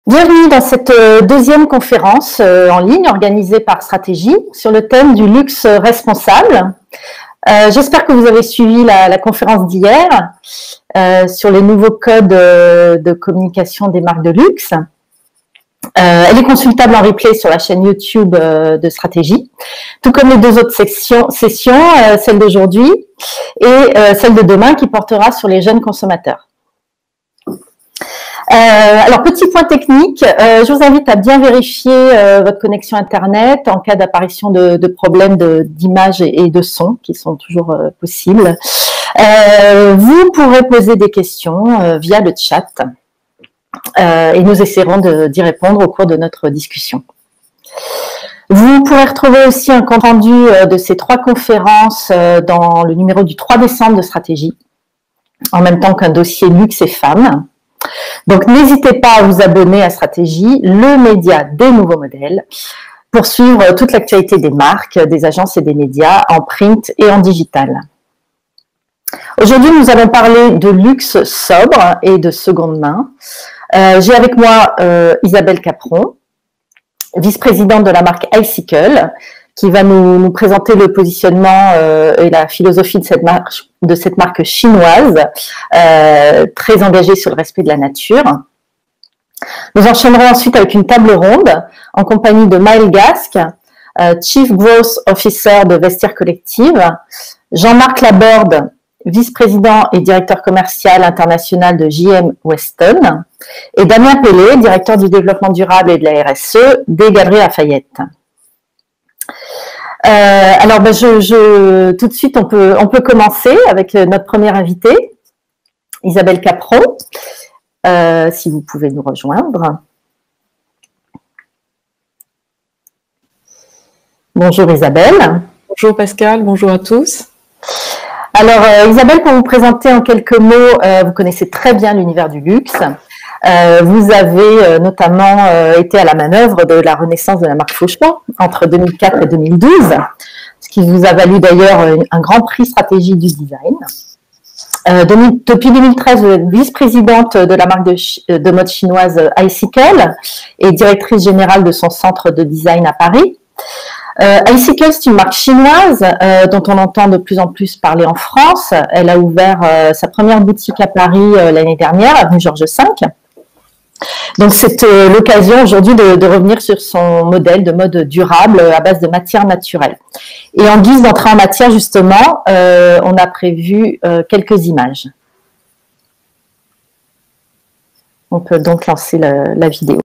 Bienvenue dans cette deuxième conférence en ligne organisée par Stratégie sur le thème du luxe responsable. J'espère que vous avez suivi la conférence d'hier sur les nouveaux codes de communication des marques de luxe. Elle est consultable en replay sur la chaîne YouTube de Stratégie, tout comme les deux autres sessions, celle d'aujourd'hui et celle de demain qui portera sur les jeunes consommateurs. Alors, petit point technique, je vous invite à bien vérifier votre connexion Internet en cas d'apparition de problèmes d'image et de son qui sont toujours possibles. Vous pourrez poser des questions via le chat et nous essaierons d'y répondre au cours de notre discussion. Vous pourrez retrouver aussi un compte rendu de ces trois conférences dans le numéro du 3 décembre de Stratégie, en même temps qu'un dossier luxe et femmes. Donc, n'hésitez pas à vous abonner à Stratégie, le média des nouveaux modèles, pour suivre toute l'actualité des marques, des agences et des médias en print et en digital. Aujourd'hui, nous allons parler de luxe sobre et de seconde main. J'ai avec moi Isabelle Capron, vice-présidente de la marque Icicle, qui va nous présenter le positionnement et la philosophie de cette marque chinoise, très engagée sur le respect de la nature. Nous enchaînerons ensuite avec une table ronde en compagnie de Maël Gasque, Chief Growth Officer de Vestiaire Collective, Jean-Marc Laborde, vice-président et directeur commercial international de JM Weston, et Damien Pellet, directeur du développement durable et de la RSE des Galeries Lafayette. Alors, tout de suite, on peut commencer avec notre première invitée, Isabelle Capron, si vous pouvez nous rejoindre. Bonjour Isabelle. Bonjour Pascal, bonjour à tous. Alors Isabelle, pour vous présenter en quelques mots, vous connaissez très bien l'univers du luxe. Vous avez notamment été à la manœuvre de la renaissance de la marque Fauchon entre 2004 et 2012, ce qui vous a valu d'ailleurs un grand prix stratégie du design. Depuis 2013, vous êtes vice-présidente de la marque de mode chinoise Icicle et directrice générale de son centre de design à Paris. Icicle, c'est une marque chinoise dont on entend de plus en plus parler en France. Elle a ouvert sa première boutique à Paris l'année dernière, avenue Georges V. Donc, c'est l'occasion aujourd'hui de revenir sur son modèle de mode durable à base de matières naturelles. Et en guise d'entrée en matière, justement, on a prévu quelques images. On peut donc lancer la vidéo.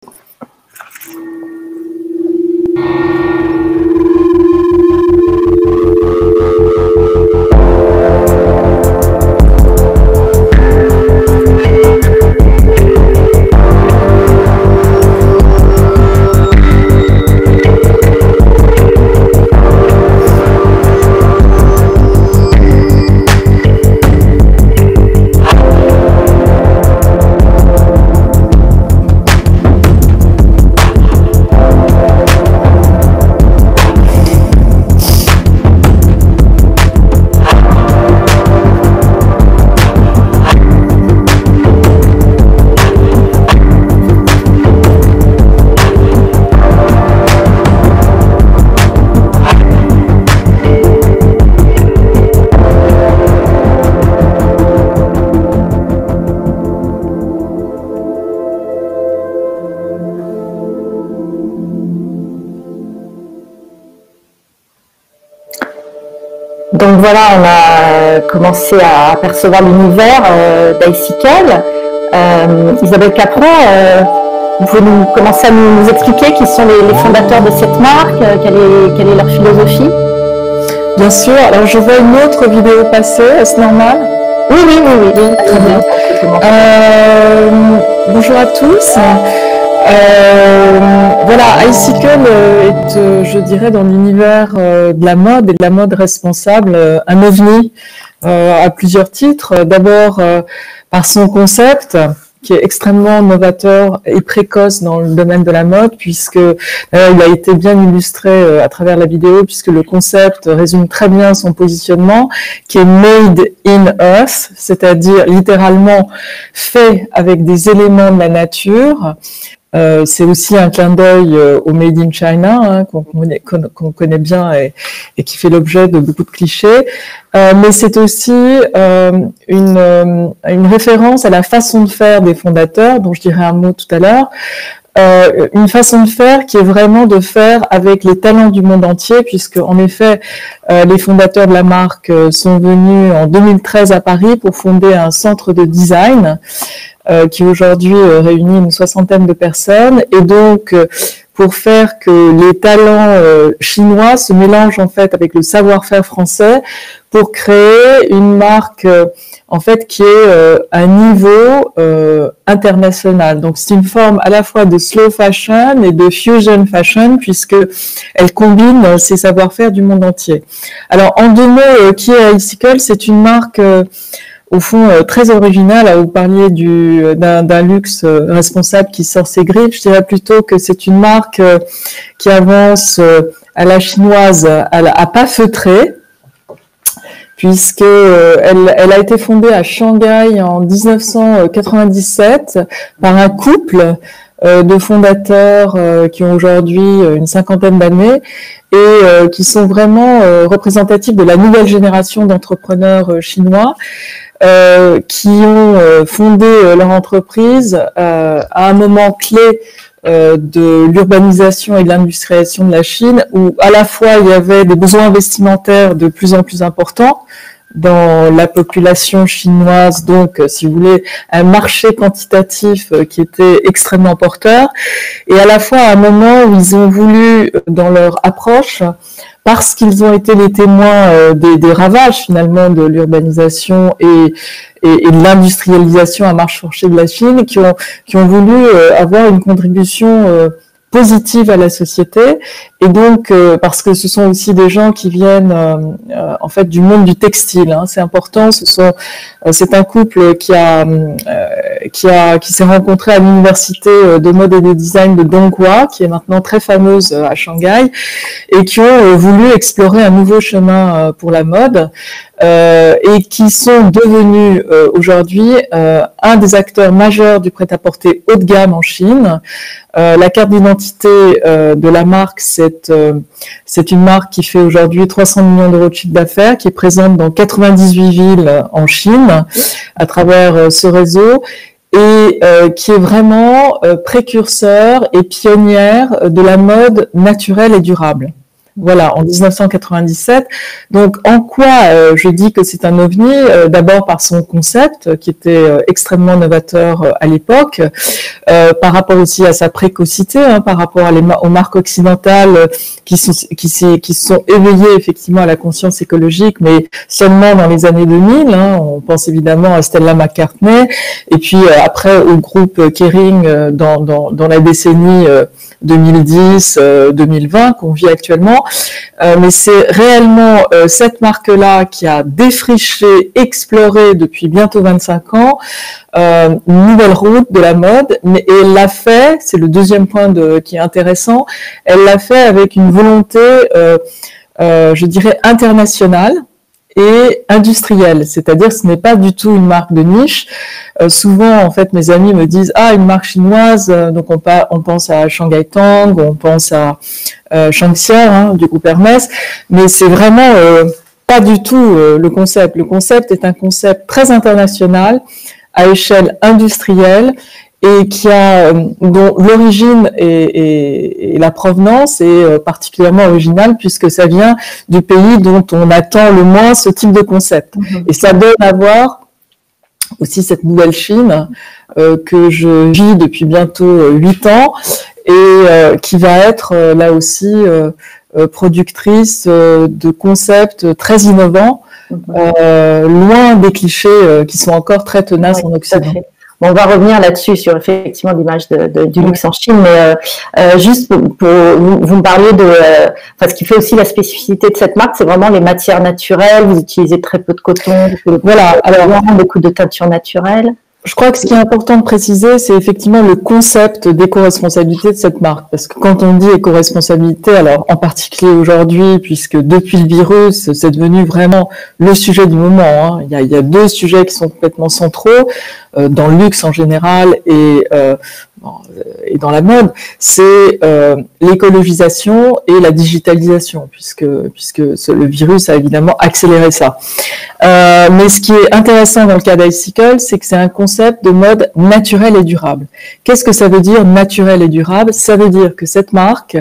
Donc voilà, on a commencé à apercevoir l'univers d'Icicle. Isabelle Capron, vous pouvez commencer à nous expliquer qui sont les fondateurs de cette marque, quelle est leur philosophie? Bien sûr, alors je vois une autre vidéo passer, est-ce normal? Oui, très bien. Bonjour à tous. Voilà, Icicle est, je dirais, dans l'univers de la mode et de la mode responsable, un ovni à plusieurs titres. D'abord par son concept, qui est extrêmement novateur et précoce dans le domaine de la mode, puisque il a été bien illustré à travers la vidéo, puisque le concept résume très bien son positionnement, qui est made in earth, c'est-à-dire littéralement fait avec des éléments de la nature, C'est aussi un clin d'œil au Made in China, hein, qu'on connaît bien et qui fait l'objet de beaucoup de clichés. Mais c'est aussi une référence à la façon de faire des fondateurs, dont je dirai un mot tout à l'heure. Une façon de faire qui est vraiment de faire avec les talents du monde entier, puisque en effet, les fondateurs de la marque sont venus en 2013 à Paris pour fonder un centre de design qui aujourd'hui réunit une 60aine de personnes, et donc pour faire que les talents chinois se mélangent en fait avec le savoir-faire français pour créer une marque en fait qui est à un niveau international. Donc c'est une forme à la fois de slow fashion et de fusion fashion, puisque elle combine ces savoir-faire du monde entier. Alors en deux mots, qui est Icicle? C'est une marque au fond très originale. Vous parliez d'un luxe responsable qui sort ses griffes. Je dirais plutôt que c'est une marque qui avance à la chinoise, à pas feutré, puisque elle a été fondée à Shanghai en 1997 par un couple de fondateurs qui ont aujourd'hui une 50aine d'années et qui sont vraiment représentatifs de la nouvelle génération d'entrepreneurs chinois qui ont fondé leur entreprise à un moment clé de l'urbanisation et de l'industrialisation de la Chine, où à la fois il y avait des besoins vestimentaires de plus en plus importants dans la population chinoise, donc si vous voulez un marché quantitatif qui était extrêmement porteur, et à la fois à un moment où ils ont voulu dans leur approche, parce qu'ils ont été les témoins des ravages finalement de l'urbanisation et de l'industrialisation à marche forcée de la Chine, qui ont voulu avoir une contribution positive à la société, et donc parce que ce sont aussi des gens qui viennent en fait du monde du textile, hein, c'est important. C'est un couple qui s'est rencontré à l'université de mode et de design de Donghua, qui est maintenant très fameuse à Shanghai, et qui ont voulu explorer un nouveau chemin pour la mode, et qui sont devenus aujourd'hui un des acteurs majeurs du prêt-à-porter haut de gamme en Chine. La carte d'identité de la marque, c'est une marque qui fait aujourd'hui 300 millions d'euros de chiffre d'affaires, qui est présente dans 98 villes en Chine à travers ce réseau, et qui est vraiment précurseur et pionnière de la mode naturelle et durable. Voilà, en 1997. Donc, en quoi je dis que c'est un ovni? D'abord par son concept, qui était extrêmement novateur à l'époque, par rapport aussi à sa précocité, hein, par rapport aux marques occidentales qui se sont éveillées effectivement à la conscience écologique, mais seulement dans les années 2000. Hein. On pense évidemment à Stella McCartney, et puis après au groupe Kering dans la décennie 2010-2020 qu'on vit actuellement. Mais c'est réellement cette marque-là qui a défriché, exploré depuis bientôt 25 ans une nouvelle route de la mode, et elle l'a fait, c'est le deuxième point qui est intéressant, elle l'a fait avec une volonté, je dirais, internationale et industrielle, c'est-à-dire ce n'est pas du tout une marque de niche. Souvent, en fait, mes amis me disent une marque chinoise, donc on pense à Shanghai Tang, on pense à Shangxia, hein, du groupe Hermès, mais c'est vraiment pas du tout le concept. Le concept est un concept très international, à échelle industrielle, et dont l'origine et la provenance est particulièrement originale, puisque ça vient du pays dont on attend le moins ce type de concept. Et ça donne à voir aussi cette nouvelle Chine que je vis depuis bientôt 8 ans, et qui va être là aussi productrice de concepts très innovants, loin des clichés qui sont encore très tenaces en Occident. Bon, on va revenir là-dessus sur effectivement l'image du luxe en Chine, mais juste pour vous me parliez ce qui fait aussi la spécificité de cette marque, c'est vraiment les matières naturelles. Vous utilisez très peu de coton, voilà, alors beaucoup de teinture naturelle. Je crois que ce qui est important de préciser, c'est effectivement le concept d'éco-responsabilité de cette marque. Parce que quand on dit éco-responsabilité, alors en particulier aujourd'hui, puisque depuis le virus, c'est devenu vraiment le sujet du moment. Hein. Il y a deux sujets qui sont complètement centraux dans le luxe en général et et dans la mode, c'est l'écologisation et la digitalisation, puisque le virus a évidemment accéléré ça. Mais ce qui est intéressant dans le cas d'Icicle, c'est que c'est un concept de mode naturel et durable. Qu'est-ce que ça veut dire naturel et durable? Ça veut dire que cette marque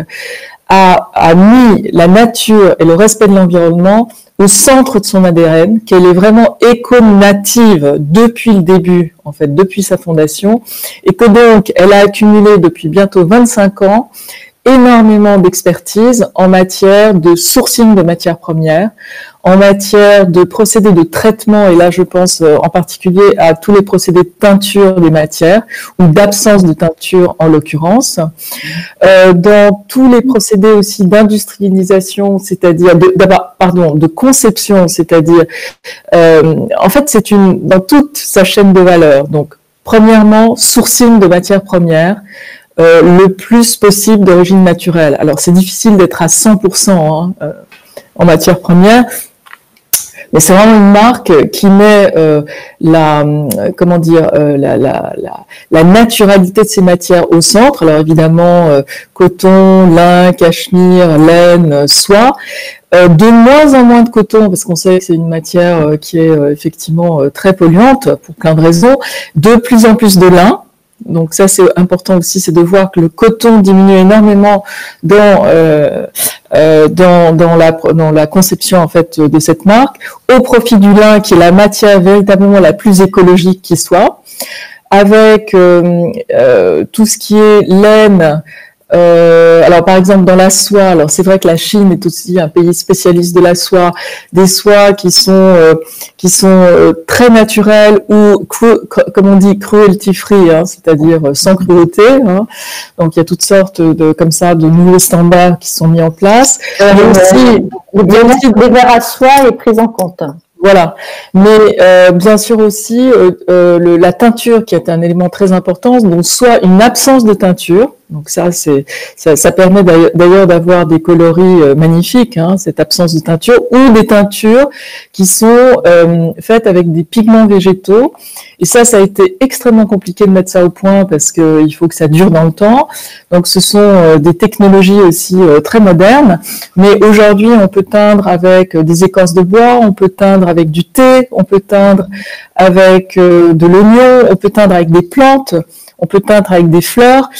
a mis la nature et le respect de l'environnement au centre de son ADN, qu'elle est vraiment éco-native depuis le début, en fait, depuis sa fondation, et que donc elle a accumulé depuis bientôt 25 ans énormément d'expertise en matière de sourcing de matières premières, en matière de procédés de traitement, et là je pense en particulier à tous les procédés de teinture des matières, ou d'absence de teinture en l'occurrence, dans tous les procédés aussi d'industrialisation, c'est-à-dire de conception, c'est-à-dire en fait c'est dans toute sa chaîne de valeur. Donc premièrement, sourcing de matières premières, le plus possible d'origine naturelle. Alors c'est difficile d'être à 100% en matière première, mais c'est vraiment une marque qui met la naturalité de ces matières au centre. Alors évidemment, coton, lin, cachemire, laine, soie. De moins en moins de coton, parce qu'on sait que c'est une matière qui est effectivement très polluante pour plein de raisons. De plus en plus de lin. Donc ça c'est important aussi, c'est de voir que le coton diminue énormément dans la conception en fait de cette marque, au profit du lin qui est la matière véritablement la plus écologique qui soit, avec tout ce qui est laine. Alors par exemple dans la soie, alors c'est vrai que la Chine est aussi un pays spécialiste de la soie, des soies qui sont très naturelles ou comme on dit cruelty free, c'est-à-dire sans cruauté. Donc il y a toutes sortes de nouveaux standards qui sont mis en place. Le bien-être des verres à soie est pris en compte. Voilà, mais bien sûr aussi la teinture qui est un élément très important, donc soit une absence de teinture, donc ça permet d'ailleurs d'avoir des coloris magnifiques, cette absence de teinture, ou des teintures qui sont faites avec des pigments végétaux, et ça a été extrêmement compliqué de mettre ça au point parce que il faut que ça dure dans le temps, donc ce sont des technologies aussi très modernes, mais aujourd'hui on peut teindre avec des écorces de bois, on peut teindre avec du thé, on peut teindre avec de l'oignon, on peut teindre avec des plantes, on peut teindre avec des fleurs,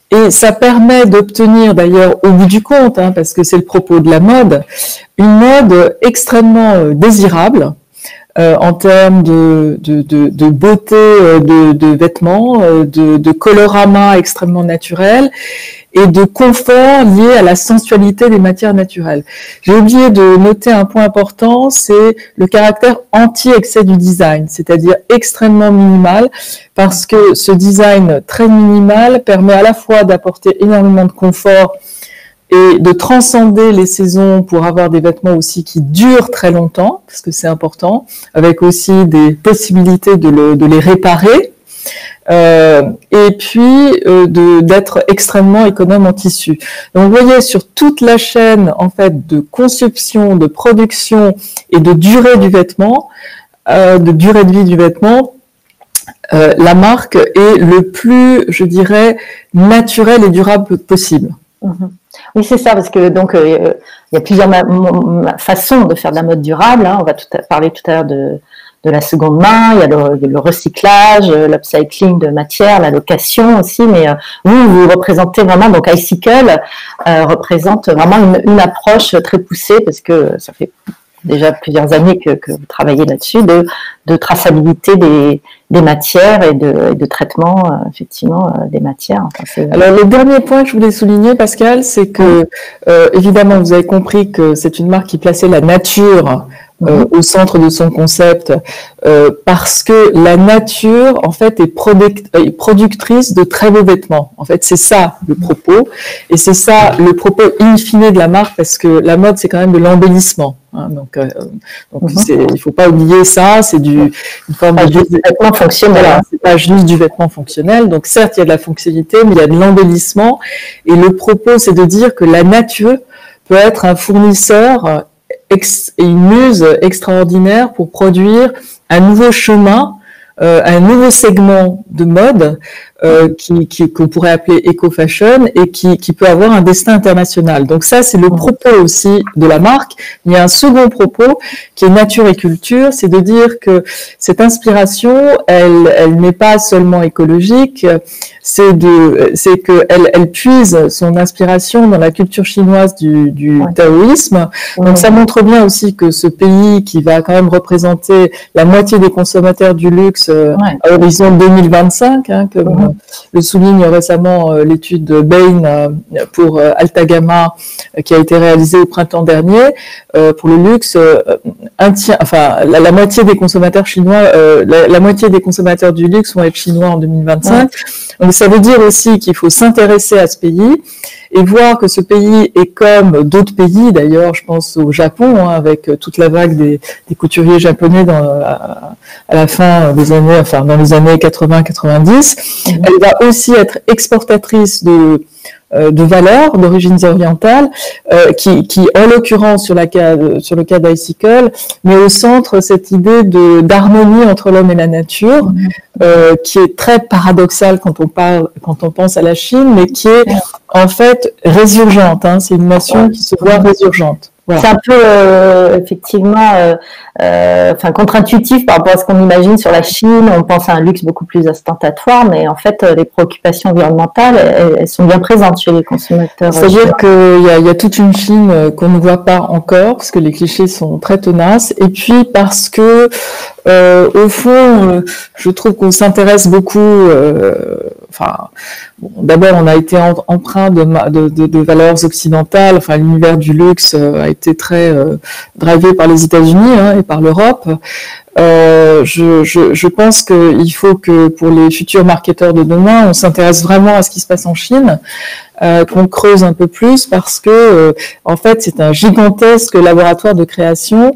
et ça permet d'obtenir d'ailleurs au bout du compte, parce que c'est le propos de la mode, une mode extrêmement désirable en termes de beauté de vêtements, de colorama extrêmement naturel, et de confort lié à la sensualité des matières naturelles. J'ai oublié de noter un point important, c'est le caractère anti-excès du design, c'est-à-dire extrêmement minimal, parce que ce design très minimal permet à la fois d'apporter énormément de confort et de transcender les saisons pour avoir des vêtements aussi qui durent très longtemps, parce que c'est important, avec aussi des possibilités de les réparer. Et puis d'être extrêmement économe en tissu. Donc vous voyez, sur toute la chaîne en fait de conception, de production et de durée du vêtement, de durée de vie du vêtement, la marque est le plus, je dirais, naturel et durable possible. Oui, c'est ça, parce que donc il y a plusieurs façons de faire de la mode durable. On va parler tout à l'heure de la seconde main, il y a le recyclage, l'upcycling de matière, la location aussi, mais vous représentez vraiment, donc Icicle représente vraiment une approche très poussée, parce que ça fait déjà plusieurs années que vous travaillez là-dessus, de traçabilité des matières et de traitement, effectivement, des matières. Enfin, alors, le dernier point que je voulais souligner, Pascal, c'est que, évidemment, vous avez compris que c'est une marque qui plaçait la nature au centre de son concept, parce que la nature, en fait, est productrice de très beaux vêtements. En fait, c'est ça le propos, et c'est ça le propos in fine de la marque, parce que la mode, c'est quand même de l'embellissement. Donc il faut pas oublier ça. C'est une forme de vêtement fonctionnel. Voilà, c'est pas juste du vêtement fonctionnel. Donc certes, il y a de la fonctionnalité, mais il y a de l'embellissement. Et le propos, c'est de dire que la nature peut être un fournisseur et une muse extraordinaire pour produire un nouveau chemin, un nouveau segment de mode qu'on pourrait appeler éco-fashion et qui peut avoir un destin international. Donc ça, c'est le propos aussi de la marque. Il y a un second propos qui est nature et culture, c'est de dire que cette inspiration, elle n'est pas seulement écologique, c'est qu'elle puise son inspiration dans la culture chinoise du taoïsme. Donc ça montre bien aussi que ce pays qui va quand même représenter la moitié des consommateurs du luxe à horizon 2025, comme le souligne récemment l'étude de Bain pour Alta Gamma qui a été réalisée au printemps dernier. Pour le luxe, la moitié des consommateurs chinois, la moitié des consommateurs du luxe vont être chinois en 2025. Donc ça veut dire aussi qu'il faut s'intéresser à ce pays et voir que ce pays est comme d'autres pays, d'ailleurs, je pense au Japon, avec toute la vague des couturiers japonais à la fin des années, dans les années 80-90. Elle va aussi être exportatrice de valeurs d'origines orientales, qui en l'occurrence sur le cas d'Icicle, met au centre cette idée d'harmonie entre l'homme et la nature, qui est très paradoxale quand on pense à la Chine, mais qui est en fait résurgente. C'est une nation qui se voit résurgente. Voilà. C'est un peu effectivement contre-intuitif par rapport à ce qu'on imagine sur la Chine. On pense à un luxe beaucoup plus ostentatoire, mais en fait les préoccupations environnementales elles sont bien présentes chez les consommateurs. C'est-à-dire qu'il y a toute une Chine qu'on ne voit pas encore parce que les clichés sont très tenaces, et puis parce que au fond je trouve qu'on s'intéresse beaucoup. D'abord, on a été empreint de valeurs occidentales. L'univers du luxe a été très drivé par les États-Unis et par l'Europe. Je pense qu'il faut que pour les futurs marketeurs de demain, on s'intéresse vraiment à ce qui se passe en Chine, qu'on creuse un peu plus parce que en fait c'est un gigantesque laboratoire de création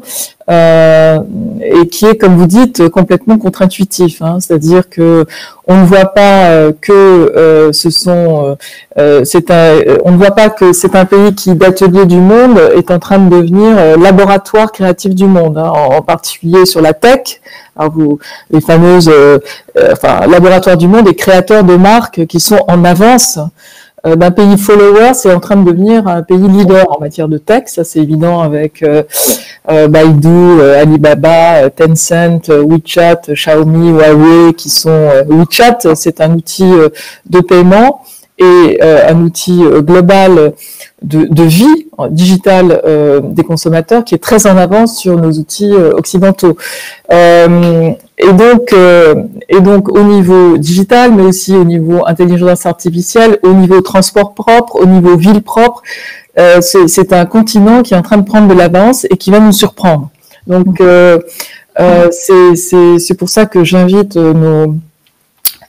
et qui est, comme vous dites, complètement contre-intuitif. C'est-à-dire que on ne voit pas que on ne voit pas que c'est un pays qui, d'atelier du monde, est en train de devenir laboratoire créatif du monde, en particulier sur la tech. Alors les fameuses laboratoires du monde et créateurs de marques qui sont en avance d'un pays follower, c'est en train de devenir un pays leader en matière de tech. Ça, c'est évident avec Baidu, Alibaba, Tencent, WeChat, Xiaomi, Huawei, qui sont WeChat, c'est un outil de paiement et un outil global de vie digitale des consommateurs qui est très en avance sur nos outils occidentaux. Et donc au niveau digital, mais aussi au niveau intelligence artificielle, au niveau transport propre, au niveau ville propre, c'est un continent qui est en train de prendre de l'avance et qui va nous surprendre. Donc c'est pour ça que j'invite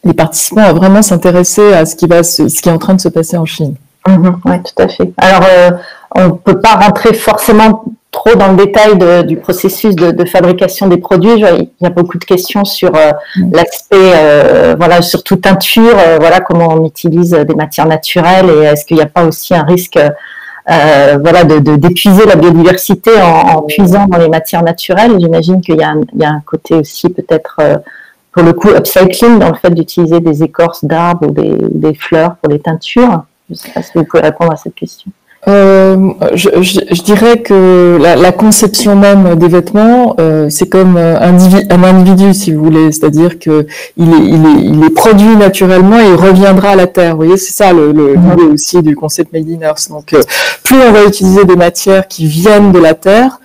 les participants à vraiment s'intéresser à ce qui est en train de se passer en Chine. Oui, tout à fait. Alors, on ne peut pas rentrer forcément trop dans le détail du processus de fabrication des produits. Il y a beaucoup de questions sur l'aspect, surtout teinture, comment on utilise des matières naturelles et est-ce qu'il n'y a pas aussi un risque d'épuiser la biodiversité en puisant dans les matières naturelles. J'imagine qu'il y a un côté aussi peut-être pour le coup upcycling dans le fait d'utiliser des écorces d'arbres ou des fleurs pour les teintures. Je ne sais pas si vous pouvez répondre à cette question. Je dirais que la conception même des vêtements, c'est comme un individu, si vous voulez, c'est-à-dire que il est produit naturellement et il reviendra à la terre. Vous voyez, c'est ça l'idée aussi du concept Made in Earth. Donc, plus on va utiliser des matières qui viennent de la terre,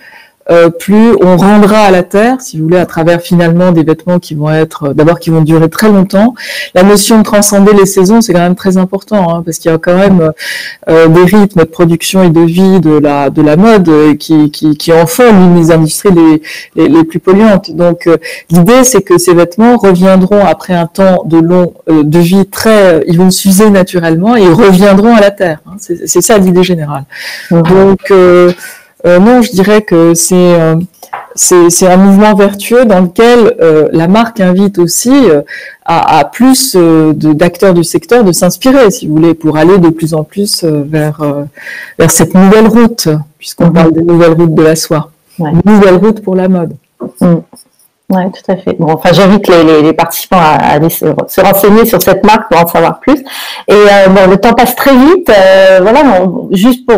plus on rendra à la terre, si vous voulez, à travers finalement des vêtements qui vont durer très longtemps. La notion de transcender les saisons, c'est quand même très important, parce qu'il y a quand même des rythmes de production et de vie de la mode qui en font l'une des industries les plus polluantes. Donc l'idée, c'est que ces vêtements reviendront après un temps de vie ils vont s'user naturellement et ils reviendront à la terre. C'est ça l'idée générale. Donc non, je dirais que c'est un mouvement vertueux dans lequel la marque invite aussi à plus d'acteurs du secteur de s'inspirer, si vous voulez, pour aller de plus en plus vers cette nouvelle route, puisqu'on parle de nouvelle route de la soie, une nouvelle route pour la mode. Oui, tout à fait. Bon, enfin, j'invite les participants à aller se renseigner sur cette marque pour en savoir plus. Et bon, le temps passe très vite. Voilà, juste pour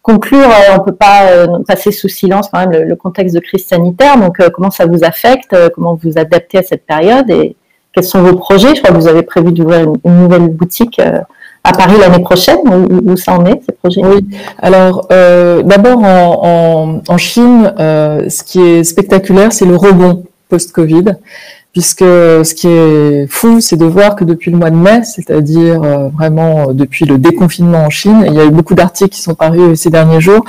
conclure, on peut pas passer sous silence quand même le contexte de crise sanitaire. Donc, comment ça vous affecte, comment vous vous adaptez à cette période et quels sont vos projets? Je crois que vous avez prévu d'ouvrir une nouvelle boutique à Paris l'année prochaine. Où ça en est, ces projets? Oui. Alors, d'abord en Chine, ce qui est spectaculaire, c'est le rebond post-Covid, puisque ce qui est fou, c'est de voir que depuis le mois de mai, c'est-à-dire vraiment depuis le déconfinement en Chine, il y a eu beaucoup d'articles qui sont parus ces derniers jours.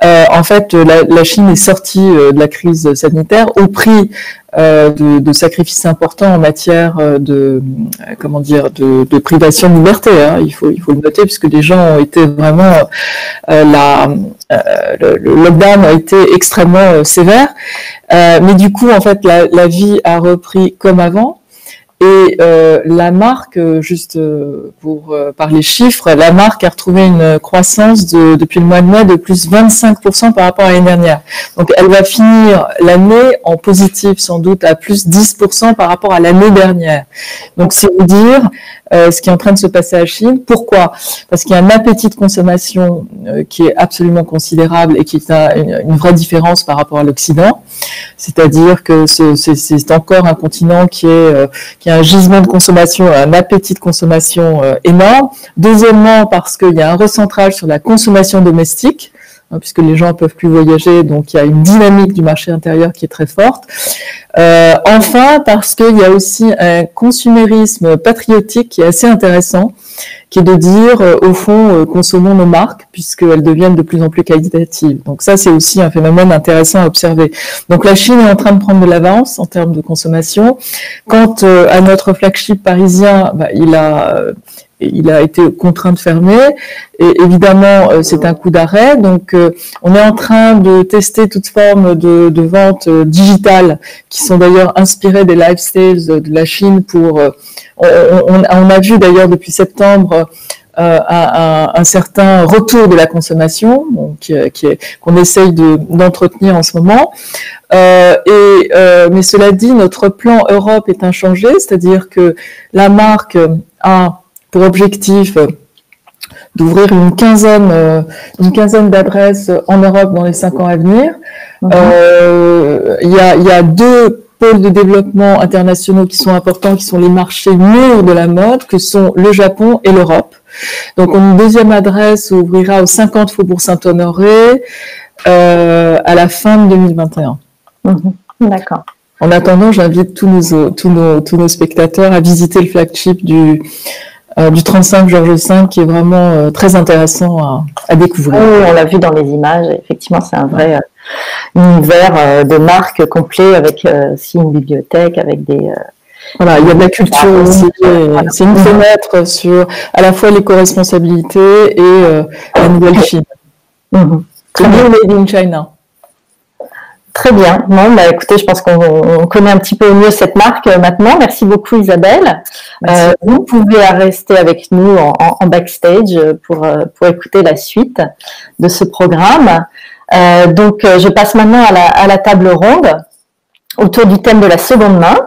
En fait, la Chine est sortie de la crise sanitaire au prix de sacrifices importants en matière de privation de liberté. Hein. Il faut le noter, puisque des gens ont été vraiment le lockdown a été extrêmement sévère. Mais du coup, en fait, la vie a repris comme avant. Et la marque, juste pour par les chiffres, la marque a retrouvé une croissance depuis le mois de mai de plus 25% par rapport à l'année dernière. Donc elle va finir l'année en positif sans doute à plus 10% par rapport à l'année dernière. Donc c'est vous dire ce qui est en train de se passer à Chine. Pourquoi? Parce qu'il y a un appétit de consommation qui est absolument considérable et qui est une vraie différence par rapport à l'Occident. C'est-à-dire que c'est encore un continent qui a un gisement de consommation, un appétit de consommation énorme. Deuxièmement, parce qu'il y a un recentrage sur la consommation domestique, puisque les gens ne peuvent plus voyager, donc il y a une dynamique du marché intérieur qui est très forte. Enfin, parce qu'il y a aussi un consumérisme patriotique qui est assez intéressant, qui est de dire, au fond, consommons nos marques, puisqu'elles deviennent de plus en plus qualitatives. Donc ça, c'est aussi un phénomène intéressant à observer. Donc la Chine est en train de prendre de l'avance en termes de consommation. Quant à notre flagship parisien, il a été contraint de fermer et évidemment c'est un coup d'arrêt. Donc on est en train de tester toute forme de vente digitale qui sont d'ailleurs inspirées des lifestyles de la Chine pour on a vu d'ailleurs depuis septembre un certain retour de la consommation qu'on essaye d'entretenir en ce moment. Mais cela dit, notre plan Europe est inchangé, c'est-à-dire que la marque a pour objectif d'ouvrir une quinzaine d'adresses en Europe dans les 5 ans à venir. Il y a 2 pôles de développement internationaux qui sont importants, qui sont les marchés mûrs de la mode, que sont le Japon et l'Europe. Donc, une deuxième adresse ouvrira au 50 Faubourg Saint-Honoré à la fin de 2021. D'accord. En attendant, j'invite tous nos spectateurs à visiter le flagship du 35 Georges V, qui est vraiment très intéressant à découvrir. Oui, on l'a vu dans les images. Effectivement, c'est un vrai univers de marque complet avec aussi une bibliothèque, avec des... Voilà, il y a de la culture aussi. Voilà. C'est une fenêtre sur à la fois l'éco-responsabilité et la nouvelle Chine. Très bien, made in China. Très bien. Bon, écoutez, je pense qu'on connaît un petit peu mieux cette marque maintenant. Merci beaucoup, Isabelle. Vous pouvez rester avec nous en backstage pour écouter la suite de ce programme. Donc, je passe maintenant à la table ronde autour du thème de la seconde main.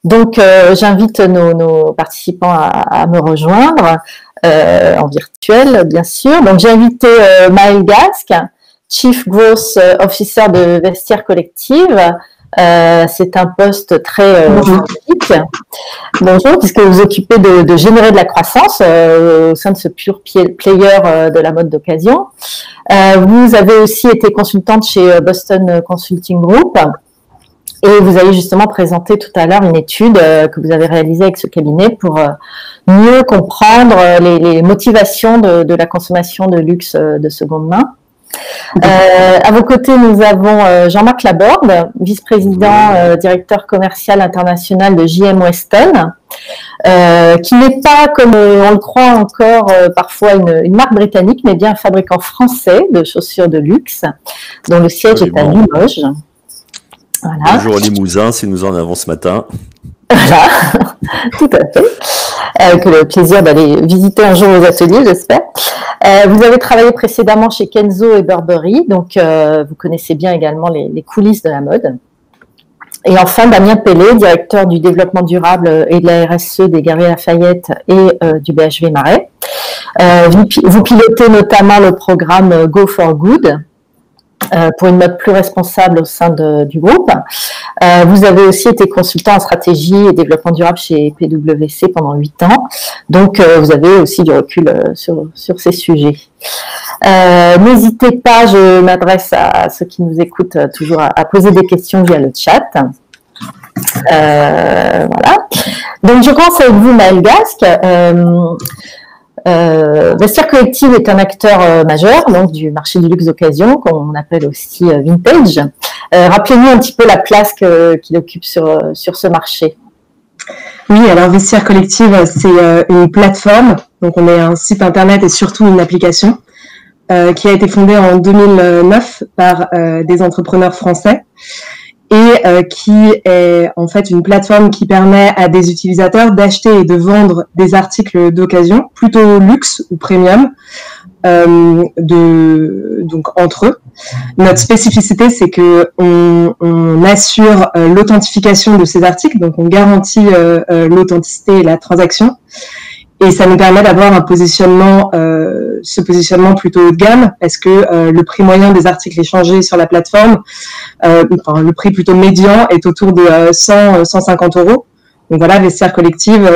Donc, j'invite nos participants à me rejoindre en virtuel, bien sûr. Donc, j'ai invité Maëlle Gasque, Chief Growth Officer de Vestiaire Collective. C'est un poste très juridique. Bonjour, puisque vous vous occupez de générer de la croissance au sein de ce pure player de la mode d'occasion. Vous avez aussi été consultante chez Boston Consulting Group. Et vous allez justement présenter tout à l'heure une étude que vous avez réalisée avec ce cabinet pour mieux comprendre les motivations de la consommation de luxe de seconde main. À vos côtés, nous avons Jean-Marc Laborde, vice-président directeur commercial international de JM Weston, qui n'est pas, comme on le croit encore parfois, une marque britannique, mais bien un fabricant français de chaussures de luxe, dont le siège est à Limoges. Voilà. Bonjour Limousin, si nous en avons ce matin. Voilà, tout à fait. Avec le plaisir d'aller visiter un jour vos ateliers, j'espère. Vous avez travaillé précédemment chez Kenzo et Burberry, donc vous connaissez bien également les coulisses de la mode. Et enfin, Damien Pellet, directeur du développement durable et de la RSE des Galeries Lafayette et du BHV Marais. Vous pilotez notamment le programme Go for Good pour une mode plus responsable au sein du groupe. Vous avez aussi été consultant en stratégie et développement durable chez PwC pendant 8 ans. Donc, vous avez aussi du recul sur ces sujets. N'hésitez pas, je m'adresse à ceux qui nous écoutent toujours à poser des questions via le chat. Voilà. Donc, je commence avec vous, Maëlle Gasque. Vestiaire Collective est un acteur majeur donc du marché du luxe d'occasion, qu'on appelle aussi vintage. Rappelez-nous un petit peu la place qu'il occupe sur ce marché. Oui, alors Vestiaire Collective, c'est une plateforme, donc on est un site internet et surtout une application qui a été fondée en 2009 par des entrepreneurs français et qui est en fait une plateforme qui permet à des utilisateurs d'acheter et de vendre des articles d'occasion, plutôt luxe ou premium, donc entre eux. Notre spécificité, c'est que on assure l'authentification de ces articles, donc on garantit l'authenticité et la transaction. Et ça nous permet d'avoir un positionnement, ce positionnement plutôt haut de gamme, parce que le prix moyen des articles échangés sur la plateforme, enfin le prix plutôt médian est autour de 100-150 euros. Donc voilà, Vestiaire Collective,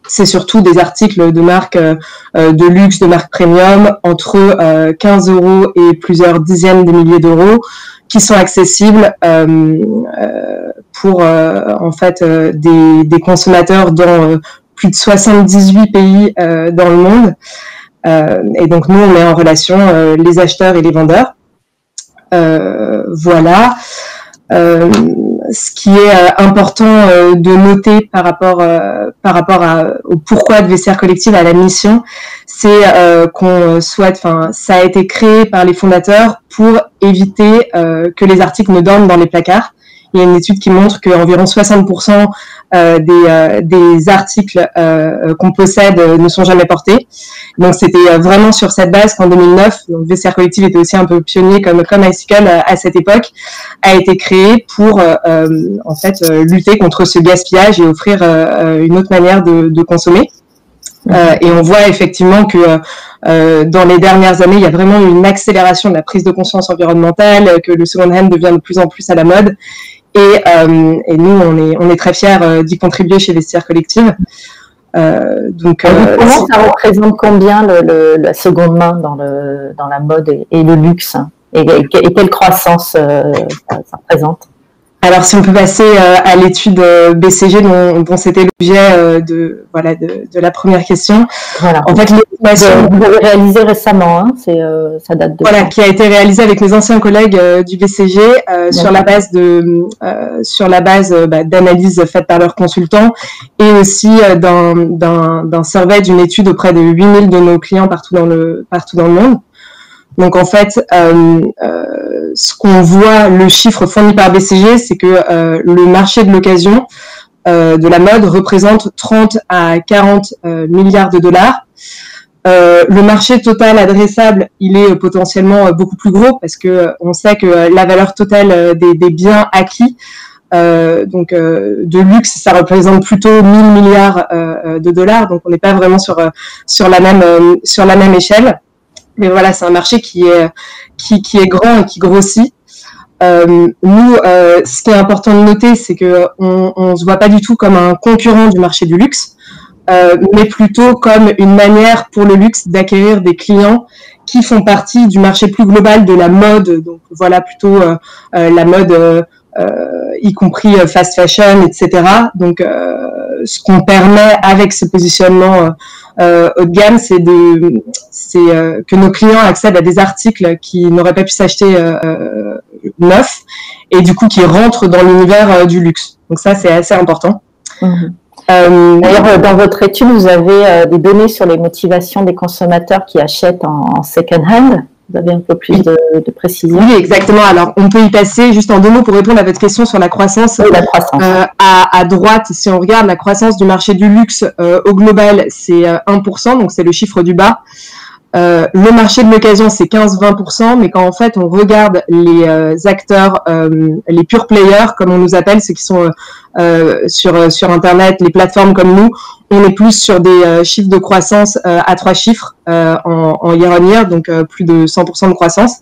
c'est surtout des articles de marque de luxe, de marque premium, entre 15 euros et plusieurs dizaines de milliers d'euros, qui sont accessibles pour en fait des consommateurs dans plus de 78 pays dans le monde. Et donc, nous, on met en relation les acheteurs et les vendeurs. Voilà. Ce qui est important de noter par rapport au pourquoi de Vestiaire Collective, à la mission, c'est qu'on souhaite, enfin, ça a été créé par les fondateurs pour éviter que les articles ne dorment dans les placards. Il y a une étude qui montre qu'environ 60% des articles qu'on possède ne sont jamais portés. Donc c'était vraiment sur cette base qu'en 2009, donc Vestiaire Collective était aussi un peu pionnier comme Icicle à cette époque, a été créé pour en fait lutter contre ce gaspillage et offrir une autre manière de consommer. Et on voit effectivement que dans les dernières années, il y a vraiment une accélération de la prise de conscience environnementale, que le second hand devient de plus en plus à la mode. Et nous, on est très fiers d'y contribuer chez Vestiaire Collective. Donc, comment ça représente combien la seconde main dans la mode et le luxe, et quelle croissance ça représente? Alors, si on peut passer à l'étude BCG dont c'était l'objet de la première question. Voilà. En fait, l'estimation vous l'avez réalisée récemment, hein, ça date de. Voilà, qui a été réalisée avec mes anciens collègues du BCG sur la base d'analyses faites par leurs consultants et aussi d'un survey d'une étude auprès de 8000 de nos clients partout dans le monde. Donc en fait, ce qu'on voit, le chiffre fourni par BCG, c'est que le marché de l'occasion de la mode représente 30 à 40 milliards de dollars. Le marché total adressable, il est potentiellement beaucoup plus gros parce que on sait que la valeur totale des biens acquis, donc de luxe, ça représente plutôt 1000 milliards de dollars. Donc on n'est pas vraiment sur la même échelle. Mais voilà, c'est un marché qui est grand et qui grossit. Nous, ce qui est important de noter, c'est que on se voit pas du tout comme un concurrent du marché du luxe, mais plutôt comme une manière pour le luxe d'acquérir des clients qui font partie du marché plus global de la mode. Donc voilà, plutôt la mode, y compris fast fashion, etc. Donc ce qu'on permet avec ce positionnement haut de gamme, c'est que nos clients accèdent à des articles qui n'auraient pas pu s'acheter neufs et du coup qui rentrent dans l'univers du luxe. Donc ça, c'est assez important. D'ailleurs, dans votre étude, vous avez des données sur les motivations des consommateurs qui achètent en second-hand. Vous avez un peu plus de précision. Oui, exactement. Alors, on peut y passer juste en 2 mots pour répondre à votre question sur la croissance. Oui, la croissance. À droite, si on regarde la croissance du marché du luxe au global, c'est 1%, donc c'est le chiffre du bas. Le marché de l'occasion, c'est 15-20%, mais quand en fait on regarde les acteurs, les pure players, comme on nous appelle, ceux qui sont sur Internet, les plateformes comme nous, on est plus sur des chiffres de croissance à 3 chiffres en year on year, donc plus de 100% de croissance,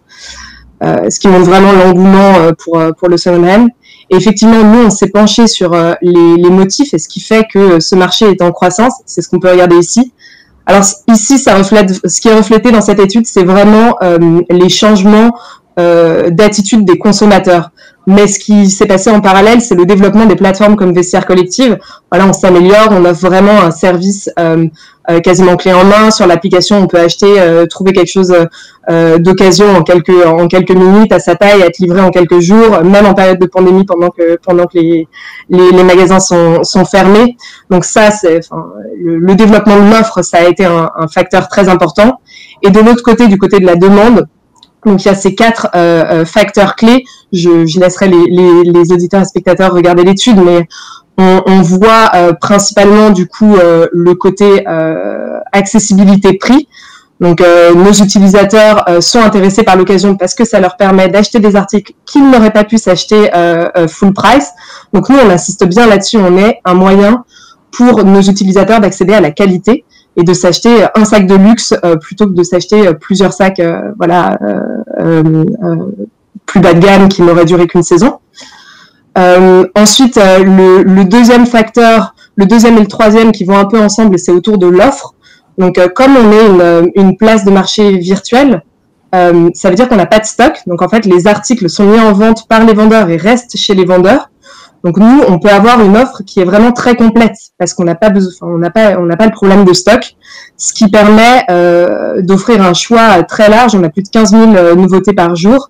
ce qui montre vraiment l'engouement pour le second hand. Et effectivement, nous, on s'est penché sur les motifs et ce qui fait que ce marché est en croissance. C'est ce qu'on peut regarder ici. Alors ici, ça reflète, ce qui est reflété dans cette étude, c'est vraiment les changements d'attitude des consommateurs. Mais ce qui s'est passé en parallèle, c'est le développement des plateformes comme Vestiaire Collective. Voilà, on s'améliore, on offre vraiment un service quasiment clé en main. Sur l'application, on peut acheter, trouver quelque chose d'occasion en quelques minutes à sa taille, être livré en quelques jours, même en période de pandémie pendant que les magasins sont fermés. Donc ça, c'est, le développement de l'offre, ça a été un facteur très important. Et de l'autre côté, du côté de la demande, donc il y a ces 4 facteurs clés. Je laisserai les auditeurs et spectateurs regarder l'étude, mais on voit principalement du coup le côté accessibilité prix. Donc nos utilisateurs sont intéressés par l'occasion parce que ça leur permet d'acheter des articles qu'ils n'auraient pas pu s'acheter full price. Donc nous on insiste bien là-dessus, on est un moyen pour nos utilisateurs d'accéder à la qualité et de s'acheter un sac de luxe plutôt que de s'acheter plusieurs sacs plus bas de gamme qui n'auraient duré qu'une saison. Ensuite, le deuxième facteur, le deuxième et le troisième qui vont un peu ensemble, c'est autour de l'offre. Donc, comme on est une place de marché virtuelle, ça veut dire qu'on n'a pas de stock. Donc, en fait, les articles sont mis en vente par les vendeurs et restent chez les vendeurs. Donc, nous, on peut avoir une offre qui est vraiment très complète parce qu'on n'a pas besoin, on n'a pas le problème de stock, ce qui permet d'offrir un choix très large. On a plus de 15 000 nouveautés par jour.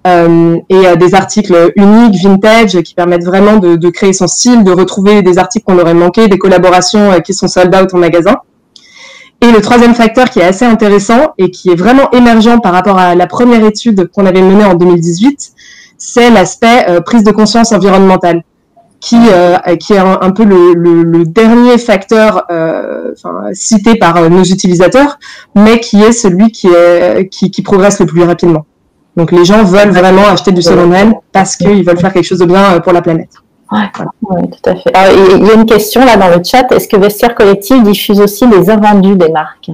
Et des articles uniques, vintage, qui permettent vraiment de créer son style, de retrouver des articles qu'on aurait manqué, des collaborations qui sont sold out en magasin. Et le troisième facteur qui est assez intéressant et qui est vraiment émergent par rapport à la première étude qu'on avait menée en 2018, c'est l'aspect prise de conscience environnementale, qui est un peu le dernier facteur cité par nos utilisateurs, mais qui est celui qui progresse le plus rapidement. Donc, les gens veulent vraiment acheter du second hand parce qu'ils veulent faire quelque chose de bien pour la planète. Ouais, voilà. Oui, tout à fait. Alors, il y a une question là dans le chat. Est-ce que Vestiaire Collective diffuse aussi les invendus des marques?